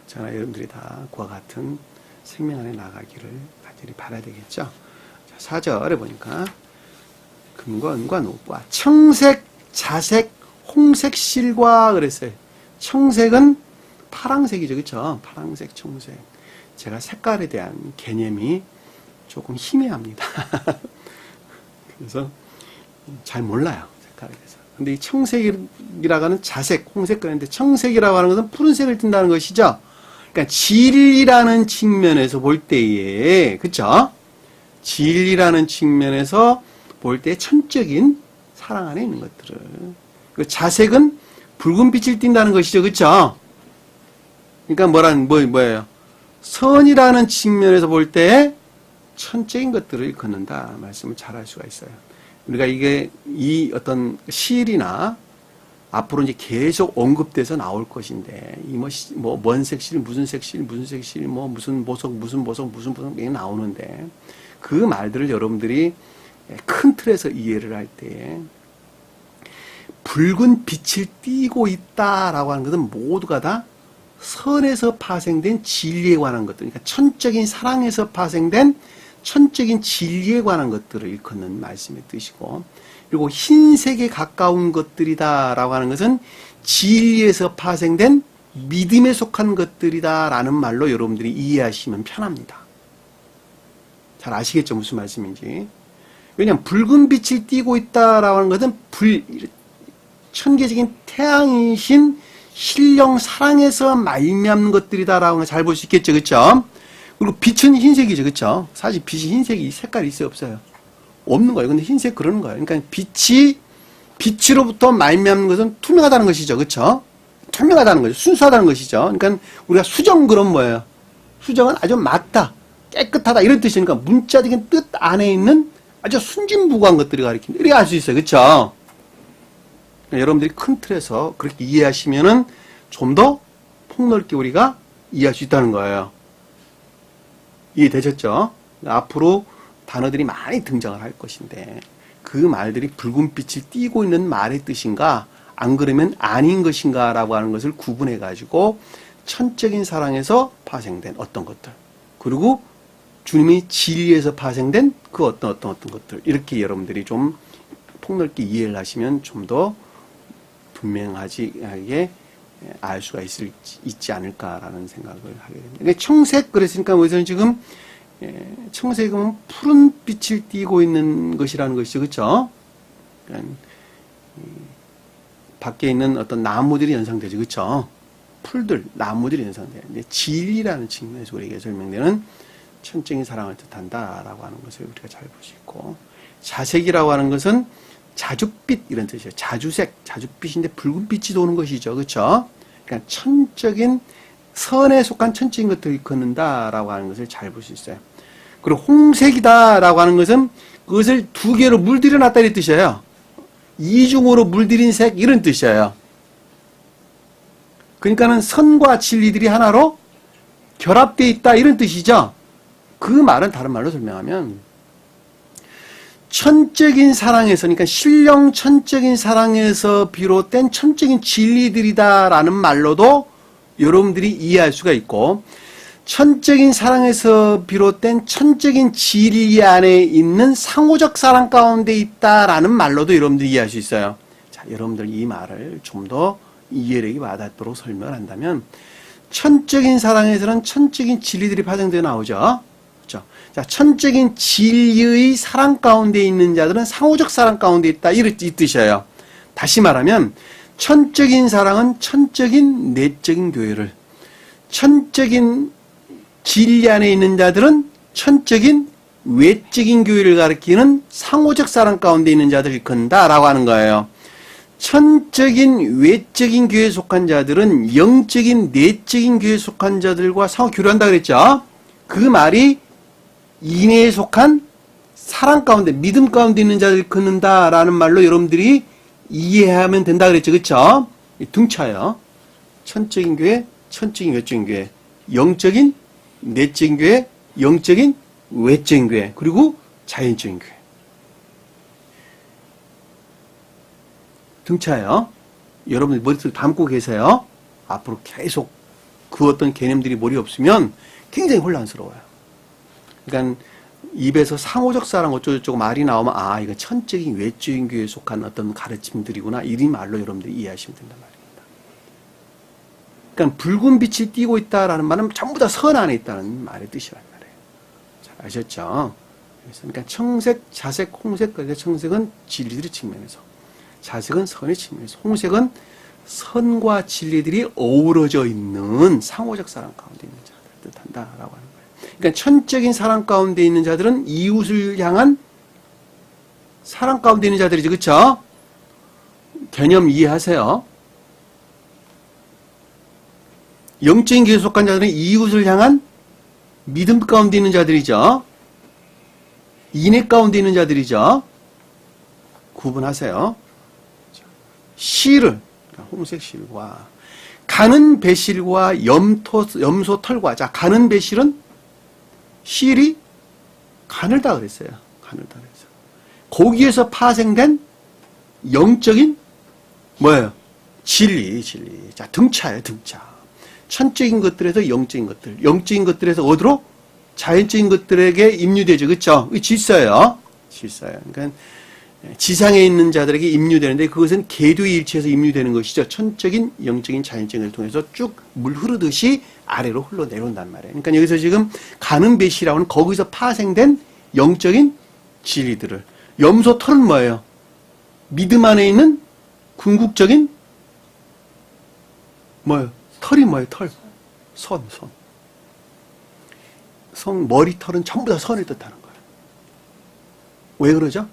저나 여러분들이 다 그와 같은 생명 안에 나가기를 간절히 바라야 되겠죠. 자, 4절에 보니까 금과 은과 녹과 청색, 자색, 홍색 실과 그랬어요. 청색은 파랑색이죠. 그렇죠? 파랑색, 청색. 제가 색깔에 대한 개념이 조금 희미합니다. 그래서 잘 몰라요. 색깔에 대해서. 근데 이 청색이라고 하는 자색, 홍색 그랬는데 청색이라고 하는 것은 푸른색을 띈다는 것이죠. 그러니까 진리라는 측면에서 볼 때에, 그쵸? 진리라는 측면에서 볼 때 천적인 사랑 안에 있는 것들을. 그 자색은 붉은 빛을 띈다는 것이죠. 그쵸? 그러니까 뭐예요? 선이라는 측면에서 볼 때 천적인 것들을 걷는다. 말씀을 잘 할 수가 있어요. 우리가 이게 이 어떤 시일이나 앞으로 이제 계속 언급돼서 나올 것인데 이 뭔 색실, 무슨 색실, 무슨 색실, 뭐 무슨 보석, 무슨 보석, 무슨 보석 이게 나오는데 그 말들을 여러분들이 큰 틀에서 이해를 할 때에 붉은 빛을 띠고 있다라고 하는 것은 모두가 다 선에서 파생된 진리에 관한 것들, 그러니까 천적인 사랑에서 파생된 천적인 진리에 관한 것들을 일컫는 말씀의 뜻이고, 그리고 흰색에 가까운 것들이다라고 하는 것은 진리에서 파생된 믿음에 속한 것들이다라는 말로 여러분들이 이해하시면 편합니다. 잘 아시겠죠? 무슨 말씀인지. 왜냐하면 붉은 빛을 띠고 있다라고 하는 것은 천계적인 태양이신 신령 사랑에서 말미암는 것들이다라고 하는 걸 잘 볼 수 있겠죠. 그렇죠? 그리고 빛은 흰색이죠. 그렇죠? 사실 빛이 흰색이 색깔이 있어요, 없어요? 없는 거예요. 근데 흰색 그러는 거예요. 그러니까 빛으로부터 말미암는 것은 투명하다는 것이죠. 그렇죠? 투명하다는 거죠. 순수하다는 것이죠. 그러니까 우리가 수정 그럼 뭐예요? 수정은 아주 맑다, 깨끗하다 이런 뜻이니까 문자적인 뜻 안에 있는 아주 순진무구한 것들이 가리킨다. 이렇게 알 수 있어요. 그렇죠? 그러니까 여러분들이 큰 틀에서 그렇게 이해하시면은 좀 더 폭넓게 우리가 이해할 수 있다는 거예요. 이해되셨죠? 앞으로 단어들이 많이 등장을 할 것인데 그 말들이 붉은 빛을 띠고 있는 말의 뜻인가 안 그러면 아닌 것인가 라고 하는 것을 구분해 가지고 천적인 사랑에서 파생된 어떤 것들 그리고 주님의 진리에서 파생된 그 어떤 것들 이렇게 여러분들이 좀 폭넓게 이해를 하시면 좀 더 분명하게 알 수가 있지 않을까라는 생각을 하게 됩니다. 청색 그랬으니까 우선 지금 청색은 푸른 빛을 띠고 있는 것이라는 것이죠. 그렇죠? 그러니까 밖에 있는 어떤 나무들이 연상되죠. 그렇죠? 풀들, 나무들이 연상돼요. 진리라는 측면에서 우리에게 설명되는 천적인 사랑을 뜻한다라고 하는 것을 우리가 잘 볼 수 있고 자색이라고 하는 것은 자줏빛 이런 뜻이에요. 자주색, 자줏빛인데 붉은 빛이 도는 것이죠. 그렇죠? 그러니까 천적인 선에 속한 천적인 것들을 일컫는다라고 하는 것을 잘 볼 수 있어요. 그리고 홍색이다라고 하는 것은 그것을 두 개로 물들여 놨다는 뜻이에요. 이중으로 물들인 색 이런 뜻이에요. 그러니까는 선과 진리들이 하나로 결합되어 있다 이런 뜻이죠. 그 말은 다른 말로 설명하면 천적인 사랑에서 그러니까 신령 천적인 사랑에서 비롯된 천적인 진리들이다라는 말로도 여러분들이 이해할 수가 있고 천적인 사랑에서 비롯된 천적인 진리 안에 있는 상호적 사랑 가운데 있다라는 말로도 여러분들이 이해할 수 있어요. 자, 여러분들 이 말을 좀 더 이해력이 와닿도록 설명을 한다면 천적인 사랑에서는 천적인 진리들이 파생되어 나오죠. 그렇죠? 자, 천적인 진리의 사랑 가운데 있는 자들은 상호적 사랑 가운데 있다. 이 뜻이에요. 다시 말하면 천적인 사랑은 천적인 내적인 교회를, 천적인 진리 안에 있는 자들은 천적인 외적인 교회를 가리키는 상호적 사랑 가운데 있는 자들을 일컫는다라고 하는 거예요. 천적인 외적인 교회에 속한 자들은 영적인 내적인 교회에 속한 자들과 상호 교류한다 그랬죠. 그 말이 인애에 속한 사랑 가운데, 믿음 가운데 있는 자들을 일컫는다라는 말로 여러분들이 이해하면 된다 그랬죠. 그렇죠? 등차요. 천적인 교회, 천적인 외적인 교회, 영적인 내적인 교회, 영적인 외적인 교회, 그리고 자연적인 교회. 등차요. 여러분들 머릿속에 담고 계세요. 앞으로 계속 그 어떤 개념들이 머리에 없으면 굉장히 혼란스러워요. 그러니까 입에서 상호적 사랑 어쩌고저쩌고 말이 나오면 아, 이거 천적인 외적인 교회에 속한 어떤 가르침들이구나. 이 말로 여러분들이 이해하시면 된단 말입니다. 그러니까 붉은 빛이 띄고 있다라는 말은 전부 다 선 안에 있다는 말의 뜻이란 말이에요. 잘 아셨죠? 그러니까 청색, 자색, 홍색, 그래서 청색은 진리들의 측면에서, 자색은 선의 측면에서, 홍색은 선과 진리들이 어우러져 있는 상호적 사랑 가운데 있는 자를 뜻한다라고 하는 거예요. 그러니까 천적인 사랑 가운데 있는 자들은 이웃을 향한 사랑 가운데 있는 자들이죠. 그렇죠? 개념 이해하세요? 영적인 교회에 속한 자들은 이웃을 향한 믿음 가운데 있는 자들이죠. 인애 가운데 있는 자들이죠. 구분하세요. 실을, 홍색 실과 가는 배실과 염소 털과, 자, 가는 배실은 실이 가늘다 그랬어요. 가늘다 그랬어요. 거기에서 파생된 영적인 뭐예요? 진리. 자, 등차예요, 등차. 천적인 것들에서 영적인 것들, 영적인 것들에서 어디로? 자연적인 것들에게 임류되죠. 그렇죠? 질서예요. 질서예요. 그러니까 지상에 있는 자들에게 임류되는데 그것은 계도의 일치에서 임류되는 것이죠. 천적인, 영적인, 자연적인 것을 통해서 쭉 물 흐르듯이 아래로 흘러내려온단 말이에요. 그러니까 여기서 지금 가는 배시라고 하는 거기서 파생된 영적인 진리들을, 염소 털은 뭐예요? 믿음 안에 있는 궁극적인 뭐예요? 털이 뭐예요? 털. 선. 머리털은 전부 다 선을 뜻하는 거예요. 왜 그러죠?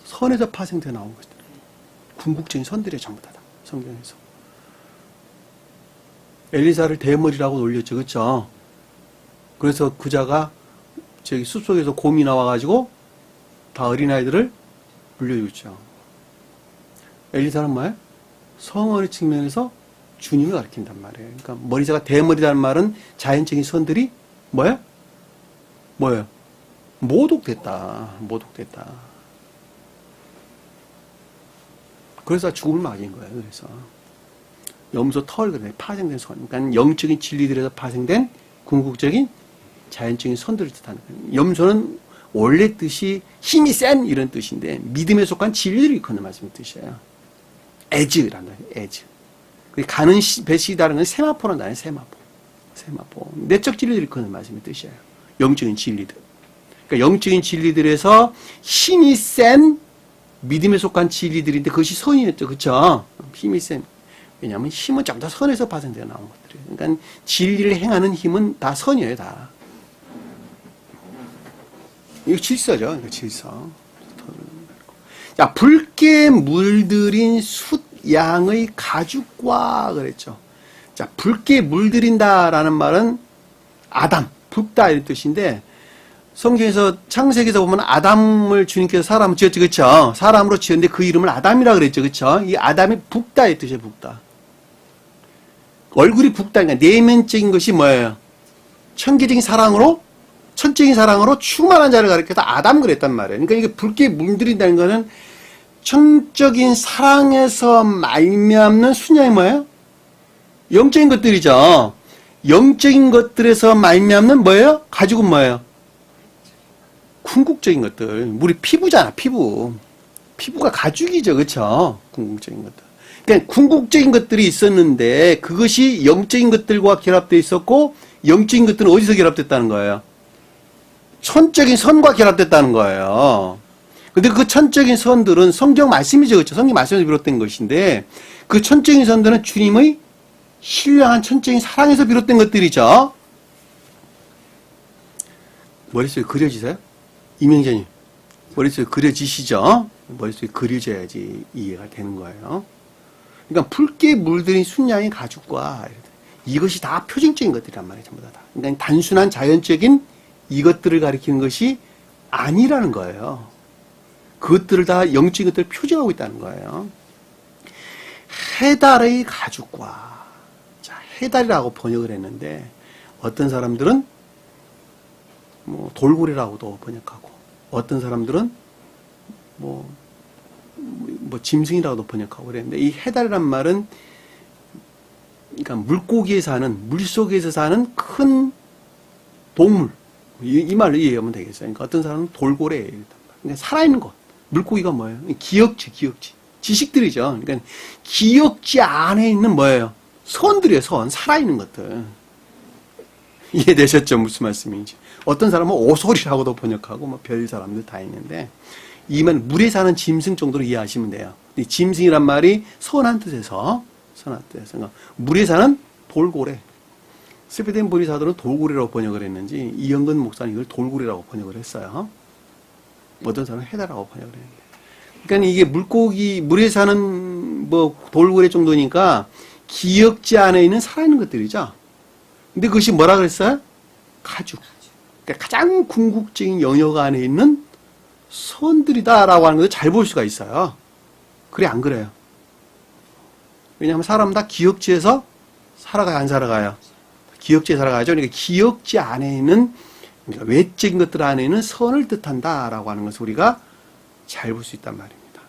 선에서 파생되어 나온 것들. 궁극적인 선들이 전부 다다. 성경에서. 엘리사를 대머리라고 놀렸죠. 그렇죠? 그래서 그자가 저기 숲속에서 곰이 나와가지고 다 어린아이들을 물려주죠. 엘리사는 뭐예요? 성언의 측면에서 주님을 가리킨단 말이에요. 그러니까 머리자가 대머리라는 말은 자연적인 선들이 뭐예요? 모독됐다. 그래서 죽음을 맞은 거예요. 그래서 염소 털, 파생된 선. 그러니까 영적인 진리들에서 파생된 궁극적인 자연적인 선들을 뜻하는 거예요. 염소는 원래 뜻이 힘이 센 이런 뜻인데 믿음에 속한 진리를 일컫는 말씀의 뜻이에요. 에즈란다. 에즈. 가는 배시다는 건 세마포란 단어예요. 세마포. 내적 진리를 일컫는 말씀의 뜻이에요. 영적인 진리들. 그러니까 영적인 진리들에서 힘이 센 믿음에 속한 진리들인데 그것이 선이었죠. 그렇죠? 힘이 센. 왜냐하면 힘은 전부 다 선에서 파생되어 나온 것들이에요. 그러니까 진리를 행하는 힘은 다 선이에요. 다. 이거 질서죠. 이거 질서. 자, 붉게 물들인 숫양의 가죽과 그랬죠. 자, 붉게 물들인다라는 말은 아담, 붉다 이런 뜻인데 성경에서 창세기에서 보면 아담을 주님께서 사람을 지었죠. 그렇죠? 사람으로 지었는데 그 이름을 아담이라 그랬죠. 그렇죠? 이 아담이 붉다의 뜻이에요. 붉다. 얼굴이 붉다. 그러니까 내면적인 것이 뭐예요? 천기적인 사랑으로, 천적인 사랑으로 충만한 자를 가리켜서 아담 그랬단 말이에요. 그러니까 이게 붉게 물들인다는 것은 천적인 사랑에서 말미암는 순양이 뭐예요? 영적인 것들이죠. 영적인 것들에서 말미암는 뭐예요? 가죽은 뭐예요? 궁극적인 것들. 우리 피부잖아, 피부. 피부가 가죽이죠, 그렇죠? 궁극적인 것들. 그러니까 궁극적인 것들이 있었는데 그것이 영적인 것들과 결합되어 있었고 영적인 것들은 어디서 결합됐다는 거예요? 천적인 선과 결합됐다는 거예요. 근데 그 천적인 선들은 성경 말씀이죠. 그렇죠? 성경 말씀에서 비롯된 것인데 그 천적인 선들은 주님의 신령한 천적인 사랑에서 비롯된 것들이죠. 머릿속에 그려지세요? 이명재님. 머릿속에 그려지시죠? 머릿속에 그려져야지 이해가 되는 거예요. 그러니까 붉게 물들인 순양의 가죽과 이것이 다 표징적인 것들이란 말이에요. 전부 다. 그러니까 단순한 자연적인 이것들을 가리키는 것이 아니라는 거예요. 그것들을 다 영적인 것들을 표징하고 있다는 거예요. 해달의 가죽과, 자, 해달이라고 번역을 했는데 어떤 사람들은 뭐 돌고래라고도 번역하고 어떤 사람들은 뭐 짐승이라고도 번역하고 그랬는데 이 해달이란 말은 그러니까 물고기에 사는 물속에서 사는 큰 동물 이 말로 이해하면 되겠어요. 그러니까 어떤 사람은 돌고래 그러니까 살아있는 것 물고기가 뭐예요? 기역지 지식들이죠. 그러니까 기역지 안에 있는 뭐예요? 선들이에요. 선 살아있는 것들 이해되셨죠? 무슨 말씀인지. 어떤 사람은 오솔이라고도 번역하고 뭐 별 사람들 다 있는데 이 말 물에 사는 짐승 정도로 이해하시면 돼요. 이 짐승이란 말이 선한 뜻에서 그러니까 물에 사는 돌고래. 스웨덴 보리사들은 돌고래라고 번역을 했는지 이영근 목사는 이걸 돌고래라고 번역을 했어요. 어떤 사람은 해달라고 번역을 했는데. 그러니까 이게 물고기 물에 사는 뭐 돌고래 정도니까 기역지 안에 있는 살아있는 것들이죠. 근데 그것이 뭐라 그랬어요? 가죽. 그러니까 가장 궁극적인 영역 안에 있는 선들이다라고 하는 것을 잘 볼 수가 있어요. 그래 안 그래요? 왜냐하면 사람은 다 기역지에서 살아가요, 안 살아가요? 기역지에 살아가죠. 그러니까 기역지 안에 있는 그러니까 외적인 것들 안에 있는 선을 뜻한다라고 하는 것을 우리가 잘 볼 수 있단 말입니다.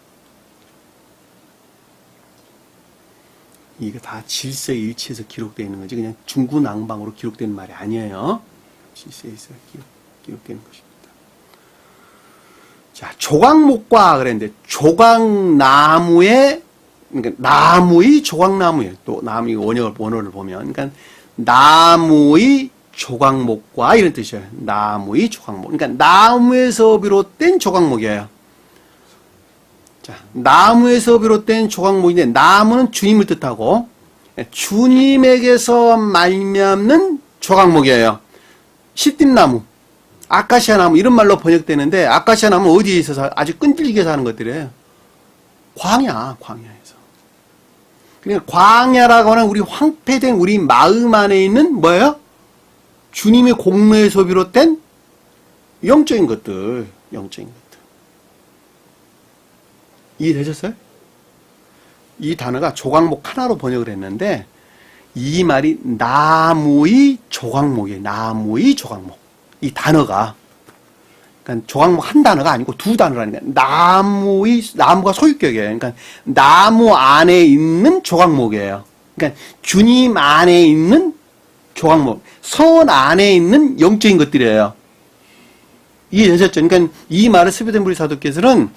이게 다 질서의 일치에서 기록되어 있는 거지 그냥 중구난방으로 기록되는 말이 아니에요. 질서에서 기록되는 것입니다. 자, 조각목과 그랬는데 조각나무의 그러니까 나무의 조각나무예요. 또 나무 이 원어를 보면 그러니까 나무의 조각목과 이런 뜻이에요. 나무의 조각목. 그러니까 나무에서 비롯된 조각목이에요. 자, 나무에서 비롯된 조각목인데 나무는 주님을 뜻하고 주님에게서 말미암는 조각목이에요. 시띠나무, 아카시아 나무 이런 말로 번역되는데 아카시아 나무는 어디에 있어서 아주 끈질기게 사는 것들이에요. 광야에서. 그러니까 광야라고 하는 우리 황폐된 우리 마음 안에 있는 뭐예요? 주님의 공로에서 비롯된 영적인 것들. 이해되셨어요? 이 단어가 조각목 하나로 번역을 했는데 이 말이 나무의 조각목이에요. 나무의 조각목. 이 단어가 그러니까 조각목 한 단어가 아니고 두 단어라니까. 나무가 소유격이에요. 그러니까 나무 안에 있는 조각목이에요. 그러니까 주님 안에 있는 조각목, 선 안에 있는 영적인 것들이에요. 이해되셨죠? 그러니까 이 말을 스웨덴 보리 사도께서는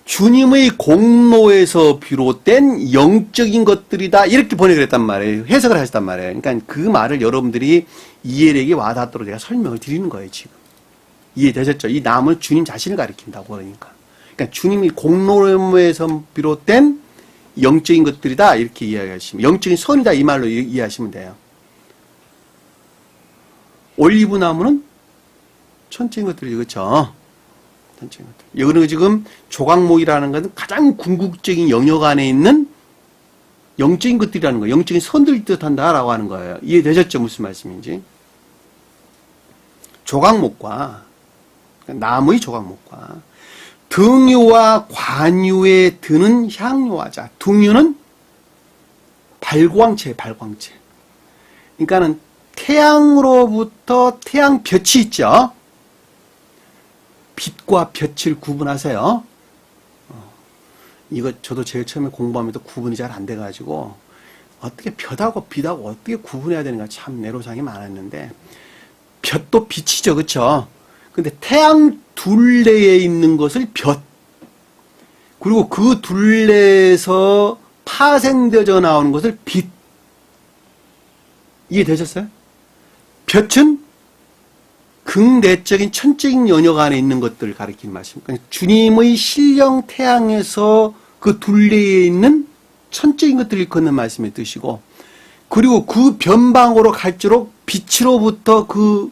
주님의 공로에서 비롯된 영적인 것들이다 이렇게 번역을 했단 말이에요. 해석을 하셨단 말이에요. 그러니까 그 말을 여러분들이 이해력이 와닿도록 제가 설명을 드리는 거예요. 지금 이해되셨죠? 이 나무는 주님 자신을 가리킨다고 그러니까. 그러니까 주님의 공로에서 비롯된 영적인 것들이다 이렇게 이해하시면 영적인 선이다 이 말로 이해하시면 돼요. 올리브 나무는 천적인 것들이죠. 그렇죠? 여기는 지금 조각목이라는 것은 가장 궁극적인 영역 안에 있는 영적인 것들이라는 거예요. 영적인 선들을 뜻한다라고 하는 거예요. 이해되셨죠? 무슨 말씀인지. 조각목과 나무의 조각목과 등유와 관유에 드는 향유화자. 등유는 발광체. 그러니까는 태양으로부터 태양볕이 있죠. 빛과 볕을 구분하세요. 이거 저도 제일 처음에 공부하면서 구분이 잘 안 돼가지고 어떻게 볕하고 빛하고 어떻게 구분해야 되는가 참 내로상이 많았는데 볕도 빛이죠. 그렇죠? 근데 태양 둘레에 있는 것을 볕 그리고 그 둘레에서 파생되어 나오는 것을 빛 이해되셨어요? 볕은 극내적인 천적인 영역 안에 있는 것들을 가리키는 말씀입니다. 그러니까 주님의 신령 태양에서 그 둘레에 있는 천적인 것들을 일컫는 말씀의 뜻이고, 그리고 그 변방으로 갈수록 빛으로부터 그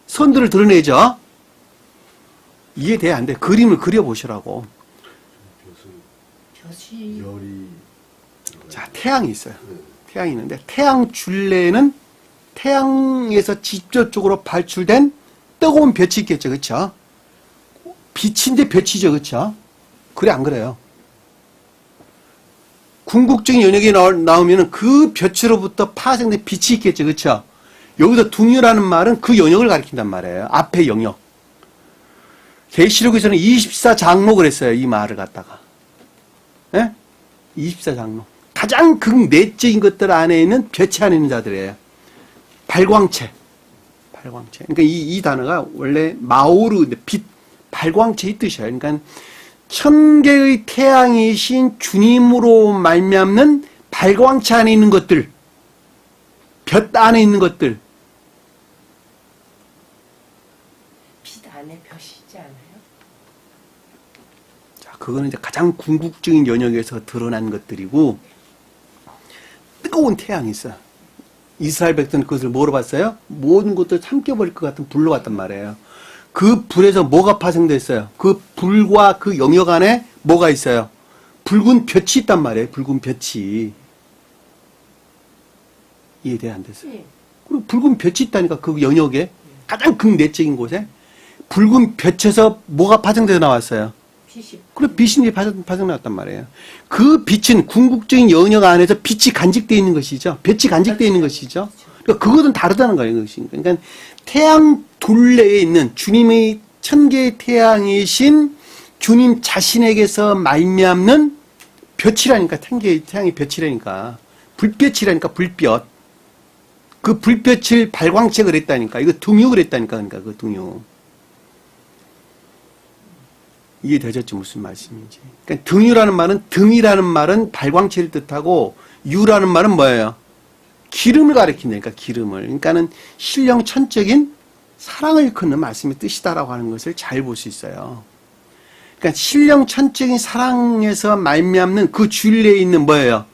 선들을 드러내죠. 이해돼야 안 돼. 그림을 그려보시라고. 벼시 열이 자, 태양이 있어요. 태양이 있는데, 태양 줄레에는 태양에서 직접적으로 발출된 뜨거운 빛이 있겠죠. 그렇죠? 빛인데 빛이죠. 그렇죠? 그래 안 그래요? 궁극적인 영역이 나오면 그 빛으로부터 파생된 빛이 있겠죠. 그렇죠? 여기서 둥이라는 말은 그 영역을 가리킨단 말이에요. 앞의 영역. 계시록에서는 24장로 그랬어요. 이 말을 갖다가. 예? 24장로. 가장 극내적인 것들 안에 있는 빛이 안에 있는 자들이에요. 발광체. 발광체. 그러니까 이 단어가 원래 마오르, 빛, 발광체의 뜻이에요. 그러니까 천개의 태양이신 주님으로 말미암는 발광체 안에 있는 것들, 볕 안에 있는 것들. 빛 안에 벼시지 않아요? 자, 그거는 이제 가장 궁극적인 영역에서 드러난 것들이고, 뜨거운 태양이 있어요. 이스라엘 백성은 그것을 뭐로 봤어요? 모든 것들 삼켜버릴 것 같은 불로 봤단 말이에요. 그 불에서 뭐가 파생됐어요? 그 불과 그 영역 안에 뭐가 있어요? 붉은 볕이 있단 말이에요. 붉은 볕이. 이해돼 안 됐어요? 예. 그리고 붉은 볕이 있다니까 그 영역에 가장 극내적인 곳에 붉은 볕에서 뭐가 파생돼서 나왔어요? 빛이 그리고 빛이 파생 나왔단 말이에요. 그 빛은 궁극적인 영역 안에서 빛이 간직되어 있는 것이죠. 빛이 간직되어 있는 것이죠. 그러니까 그것은 다르다는 거예요. 그러니까 태양 둘레에 있는 주님의 천개의 태양이신 주님 자신에게서 말미암는 빛이라니까. 태양의 빛이라니까. 불빛이라니까. 불빛. 그 불빛을 발광체가 그랬다니까. 이거 등육을 했다니까. 그러니까 그 등육. 이해되셨죠? 무슨 말씀인지. 그러니까 등유라는 말은, 등이라는 말은 발광체를 뜻하고, 유라는 말은 뭐예요? 기름을 가리킨다니까, 기름을. 그러니까는 신령 천적인 사랑을 일컫는 말씀의 뜻이다라고 하는 것을 잘 볼 수 있어요. 그러니까 신령 천적인 사랑에서 말미암는 그 진리에 있는 뭐예요?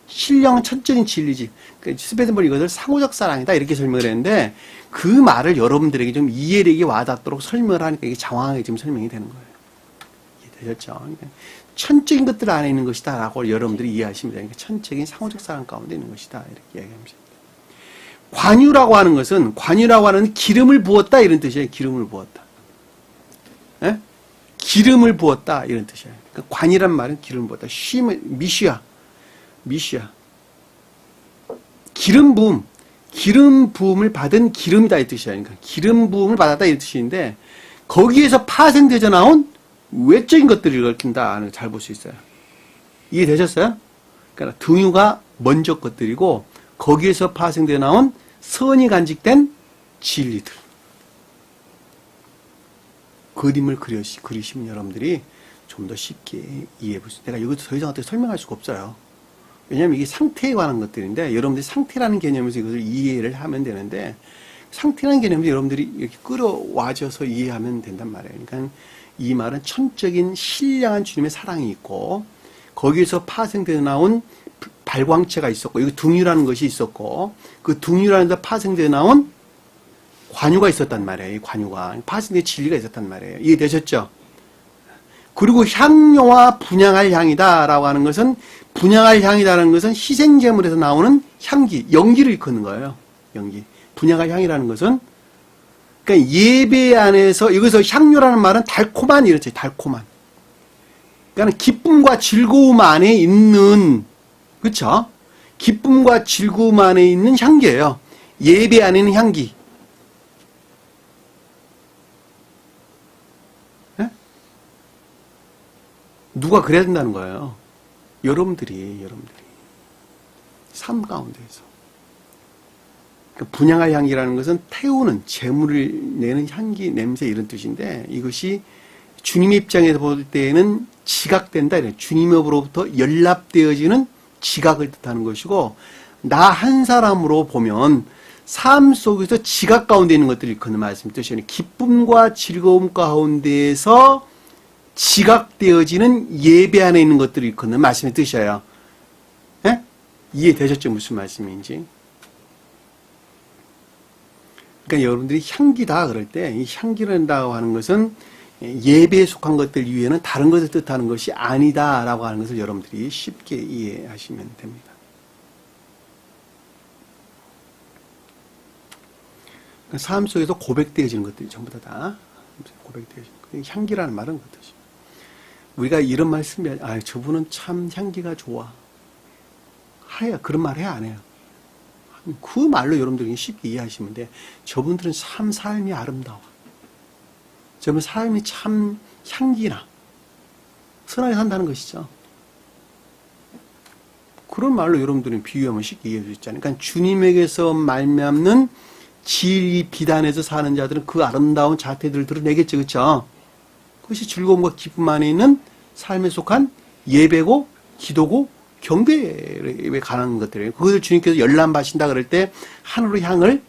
신령 천적인 진리지. 그러니까 스베덴볼 이것을 상호적 사랑이다 이렇게 설명을 했는데, 그 말을 여러분들에게 좀 이해력이 와닿도록 설명을 하니까 이게 장황하게 지금 설명이 되는 거예요. 되셨죠? 그러니까 천적인 것들 안에 있는 것이다 라고 여러분들이 이해하시면 되니까 천적인 상호적 사랑 가운데 있는 것이다 이렇게 이야기합니다. 관유라고 하는 것은, 관유라고 하는 기름을 부었다 이런 뜻이에요. 기름을 부었다. 예? 기름을 부었다 이런 뜻이에요. 그러니까 관이란 말은 기름을 부었다. 미시아 기름 부음을 받은 기름이다 이 뜻이에요. 그러니까 기름 부음을 받았다 이 뜻인데, 거기에서 파생되져 나온 외적인 것들을 가리킨다. 잘 볼 수 있어요. 이해되셨어요? 그러니까 등유가 먼저 것들이고, 거기에서 파생되어 나온 선이 간직된 진리들. 그림을 그리시면 여러분들이 좀 더 쉽게 이해해 볼 수 있어요. 내가 여기서 더 이상 어떻게 설명할 수가 없어요. 왜냐하면 이게 상태에 관한 것들인데, 여러분들이 상태라는 개념에서 이것을 이해를 하면 되는데, 상태라는 개념을 여러분들이 이렇게 끌어와줘서 이해하면 된단 말이에요. 그러니까 이 말은 천적인 신령한 주님의 사랑이 있고, 거기에서 파생되어 나온 발광체가 있었고, 여기 등유라는 것이 있었고, 그 등유라는 데 파생되어 나온 관유가 있었단 말이에요. 이 관유가 파생된 진리가 있었단 말이에요. 이해되셨죠? 그리고 향료와 분향할 향이다라고 하는 것은, 분향할 향이다라는 것은 희생제물에서 나오는 향기, 연기를 일컫는 거예요. 연기. 분향할 향이라는 것은, 그러니까 예배 안에서, 여기서 향료라는 말은 달콤한 이런 뜻이에요. 달콤한. 그러니까 기쁨과 즐거움 안에 있는, 그렇죠? 기쁨과 즐거움 안에 있는 향기예요. 예배 안에 있는 향기. 네? 누가 그래야 된다는 거예요? 여러분들이 삶 가운데에서. 그러니까 분향할 향기라는 것은 태우는, 재물을 내는 향기, 냄새 이런 뜻인데, 이것이 주님의 입장에서 볼 때에는 지각된다. 주님으로부터 연락되어지는 지각을 뜻하는 것이고, 나 한 사람으로 보면 삶 속에서 지각 가운데 있는 것들을 일컫는 말씀 뜻이에요. 기쁨과 즐거움 가운데에서 지각되어지는 예배 안에 있는 것들을 일컫는 말씀의 뜻이에요. 예? 이해되셨죠? 무슨 말씀인지. 그러니까 여러분들이 향기다 그럴 때 이 향기란다고 하는 것은 예배에 속한 것들 이외에는 다른 것을 뜻하는 것이 아니다라고 하는 것을 여러분들이 쉽게 이해하시면 됩니다. 그러니까 삶 속에서 고백되어지는 것들이 전부 다 고백되어지는 것. 향기라는 말은 그것이죠. 우리가 이런 말 쓰면 저분은 참 향기가 좋아. 해요. 그런 말 해요? 안 해요? 그 말로 여러분들이 쉽게 이해하시면 돼. 저분들은 참 삶이 아름다워. 저분 삶이 참 향기나 선하게 산다는 것이죠. 그런 말로 여러분들은 비유하면 쉽게 이해할 수 있잖아요. 그러니까 주님에게서 말미암는 진리 비단에서 사는 자들은 그 아름다운 자태들을 드러내겠죠. 그렇죠? 그것이 즐거움과 기쁨 안에 있는 삶에 속한 예배고 기도고 경배에 관한 것들이에요. 그것을 주님께서 열람 받으신다 그럴 때 하늘의 향을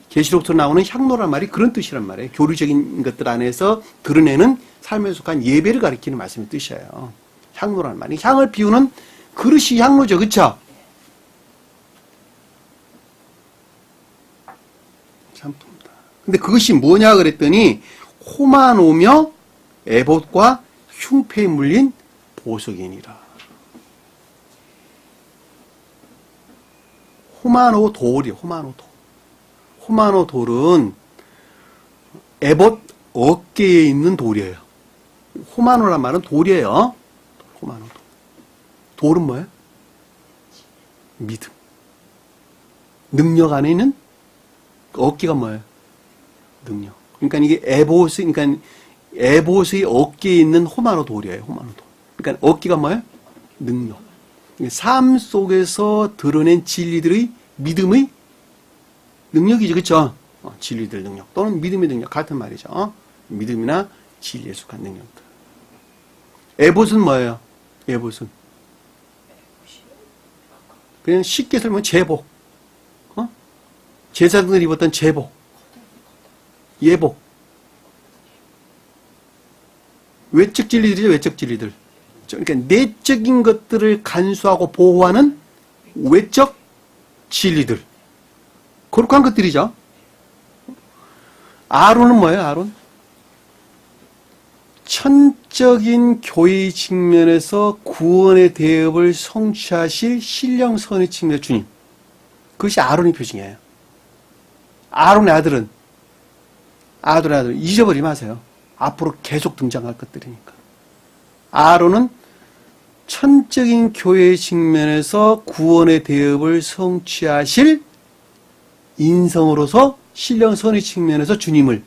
계시록부터 나오는 향로란 말이 그런 뜻이란 말이에요. 교리적인 것들 안에서 드러내는 삶에 속한 예배를 가리키는 말씀의 뜻이에요. 향로란 말이. 향을 비우는 그릇이 향로죠. 그렇죠? 참 톱니다. 근데 그것이 뭐냐 그랬더니 호마노며 에봇과 흉패에 물린 보석이니라. 호마노 돌이요. 호마노 돌. 호마노 돌은 에봇 어깨에 있는 돌이에요. 호마노란 말은 돌이에요. 호마노 돌. 돌은 뭐예요? 믿음. 능력 안에 있는 어깨가 뭐예요? 능력. 그러니까 이게 그러니까 에봇의 어깨에 있는 호마노 돌이에요. 호마노 돌. 그러니까 어깨가 뭐예요? 능력. 삶 속에서 드러낸 진리들의 믿음의 능력이죠. 그렇죠? 진리들 능력 또는 믿음의 능력 같은 말이죠. 믿음이나 진리에 속한 능력들. 에봇은 뭐예요? 에봇은 그냥 쉽게 설명하면 제복. 제사장들이 입었던 제복. 예복. 외적 진리들이죠. 외적 진리들. 그러니까 내적인 것들을 간수하고 보호하는 외적 진리들. 거룩한 것들이죠. 아론은 뭐예요? 아론? 천적인 교회의 측면에서 구원의 대업을 성취하실 신령선의 측면의 주님. 그것이 아론의 표징이에요. 아론의 아들은 잊어버리지 마세요. 앞으로 계속 등장할 것들이니까. 아론은 천적인 교회의 측면에서 구원의 대업을 성취하실 인성으로서 신령선의 측면에서 주님을,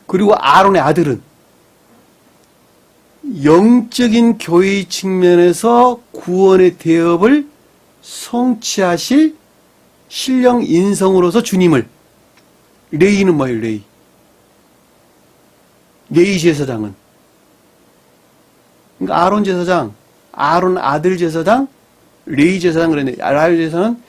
그리고 아론의 아들은 영적인 교회의 측면에서 구원의 대업을 성취하실 신령 인성으로서 주님을. 레이는 뭐예요? 레이 제사장은, 그러니까 아론 제사장, 아론 아들 제사장, 레이 제사장 그랬는데, 아론 제사장은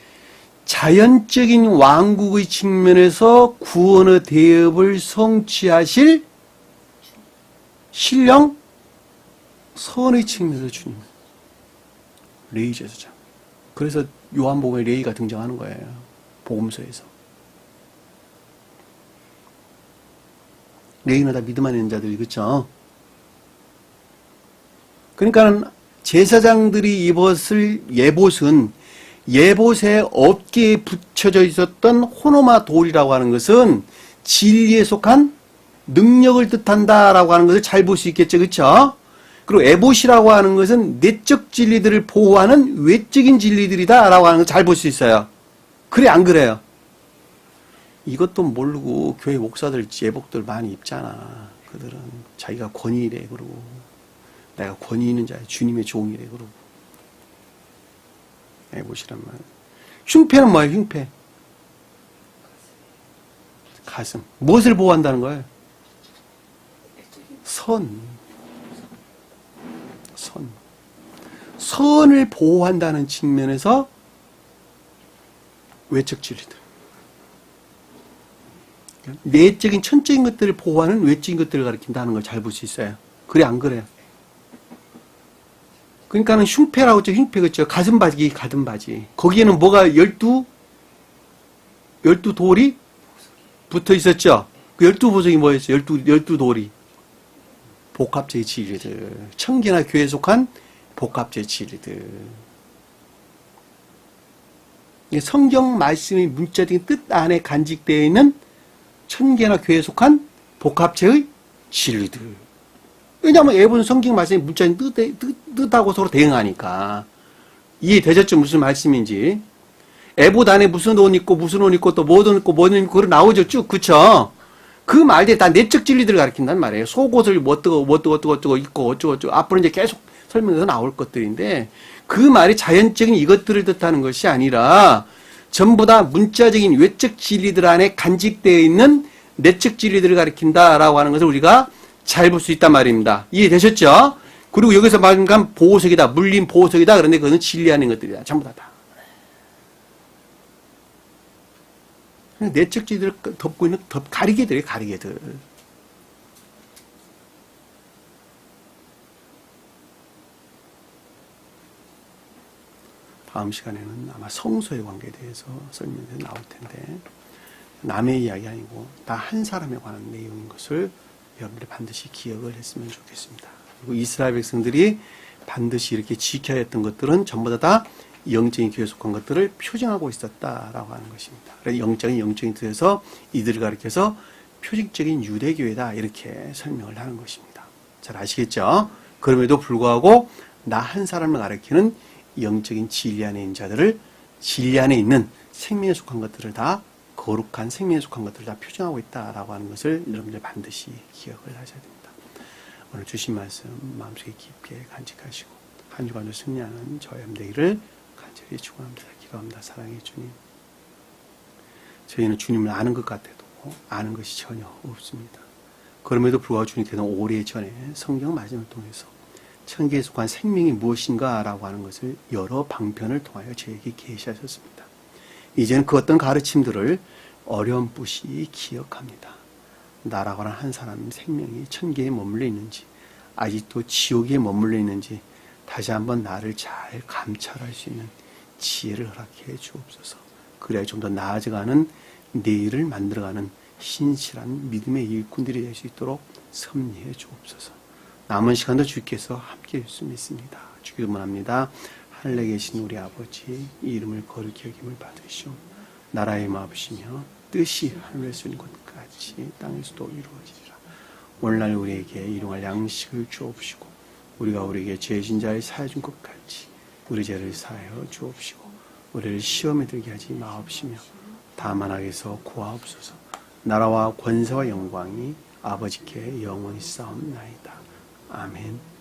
자연적인 왕국의 측면에서 구원의 대업을 성취하실 신령 선의 측면에서 주님. 레이 제사장. 그래서 요한복음에 레이가 등장하는 거예요. 복음서에서. 레이는 다 믿음 안에 있는 자들이, 그렇죠? 그러니까 제사장들이 입었을 예봇은 예봇의 어깨에 붙여져 있었던 호노마 돌이라고 하는 것은 진리에 속한 능력을 뜻한다라고 하는 것을 잘 볼 수 있겠죠. 그렇죠? 그리고 에봇이라고 하는 것은 내적 진리들을 보호하는 외적인 진리들이다라고 하는 걸 잘 볼 수 있어요. 그래 안 그래요? 이것도 모르고 교회 목사들 예복들 많이 입잖아. 그들은 자기가 권위이래 그러고 내가 권위 있는 자야 주님의 종이래 그러고. 에봇이란 말. 흉패는 뭐예요? 흉패. 가슴. 무엇을 보호한다는 거예요? 선을 보호한다는 측면에서 외적 진리들. 내적인 천적인 것들을 보호하는 외적인 것들을 가리킨다는 걸 잘 볼 수 있어요. 그래 안 그래요? 그러니까는 흉패라고 했죠. 흉패 그죠. 가슴 바지, 가슴 바지. 거기에는 뭐가 12 돌이 붙어 있었죠. 그 12보석이 뭐였어요? 12 돌이. 복합제의 진리들. 청계나 교회에 속한 복합제의 진리들. 성경 말씀의 문자적인 뜻 안에 간직되어 있는 천계나 교회에 속한 복합체의 진리들. 왜냐하면 앱은 성경 말씀의 문자적인 뜻하고 서로 대응하니까. 이해되셨죠? 무슨 말씀인지. 앱옷 안에 무슨 옷 있고 무슨 옷 있고 또 뭐든 있고 뭐든 있고 그런 나오죠 쭉. 그쵸? 그 말들이 다 내적 진리들을 가리킨단 말이에요. 속옷을 뭐 어쩌고 입고 어쩌고 앞으로 이제 계속 설명해서 나올 것들인데 그 말이 자연적인 이것들을 뜻하는 것이 아니라 전부 다 문자적인 외적 진리들 안에 간직되어 있는 내적 진리들을 가리킨다라고 하는 것을 우리가 잘 볼 수 있단 말입니다. 이해되셨죠? 그리고 여기서 말한 보호석이다, 물린 보호석이다. 그런데 그것은 진리 안에 있는 것들이다. 전부 다. 내적 진리들을 덮고 있는 가리개들이에요, 가리개들. 다음 시간에는 아마 성소의 관계에 대해서 설명이 나올 텐데 남의 이야기 아니고 나 한 사람에 관한 내용인 것을 여러분들이 반드시 기억을 했으면 좋겠습니다. 그리고 이스라엘 백성들이 반드시 이렇게 지켜야 했던 것들은 전부 다 영적인 교회에 속한 것들을 표징하고 있었다라고 하는 것입니다. 그래서 영적인 뜻에서 이들을 가리켜서 표징적인 유대교회다 이렇게 설명을 하는 것입니다. 잘 아시겠죠? 그럼에도 불구하고 나 한 사람을 가리키는 영적인 진리 안에 있는 자들을 진리 안에 있는 생명에 속한 것들을 다 거룩한 생명에 속한 것들을 다 표정하고 있다라고 하는 것을 여러분들 반드시 기억을 하셔야 됩니다. 오늘 주신 말씀 마음속에 깊게 간직하시고 한 주간도 승리하는 저희 되기를 간절히 축원합니다. 기도합니다. 사랑의 주님. 저희는 주님을 아는 것 같아도 아는 것이 전혀 없습니다. 그럼에도 불구하고 주님께서는 오래전에 성경 말씀을 통해서 천계에 속한 생명이 무엇인가 라고 하는 것을 여러 방편을 통하여 저에게 계시하셨습니다. 이제는 그 어떤 가르침들을 어렴풋이 기억합니다. 나라고 하는 한 사람 생명이 천계에 머물러 있는지 아직도 지옥에 머물러 있는지 다시 한번 나를 잘 감찰할 수 있는 지혜를 허락해 주옵소서. 그래야 좀 더 나아져가는 내일을 만들어가는 신실한 믿음의 일꾼들이 될 수 있도록 섭리해 주옵소서. 남은 시간도 주께서 함께해 주실 수 믿습니다. 주기도 원합니다. 하늘에 계신 우리 아버지 이 이름을 거룩히 여김을 받으시오. 나라의 마음이시며 뜻이 하늘에서 이룬 것 같이 땅에서도 이루어지리라. 오늘날 우리에게 일용할 양식을 주옵시고 우리가 우리에게 죄진 자를 사하여 준 것 같이 우리 죄를 사하여 주옵시고 우리를 시험에 들게 하지 마옵시며 다만 악에서 구하옵소서. 나라와 권세와 영광이 아버지께 영원히 싸움나이다. 아멘.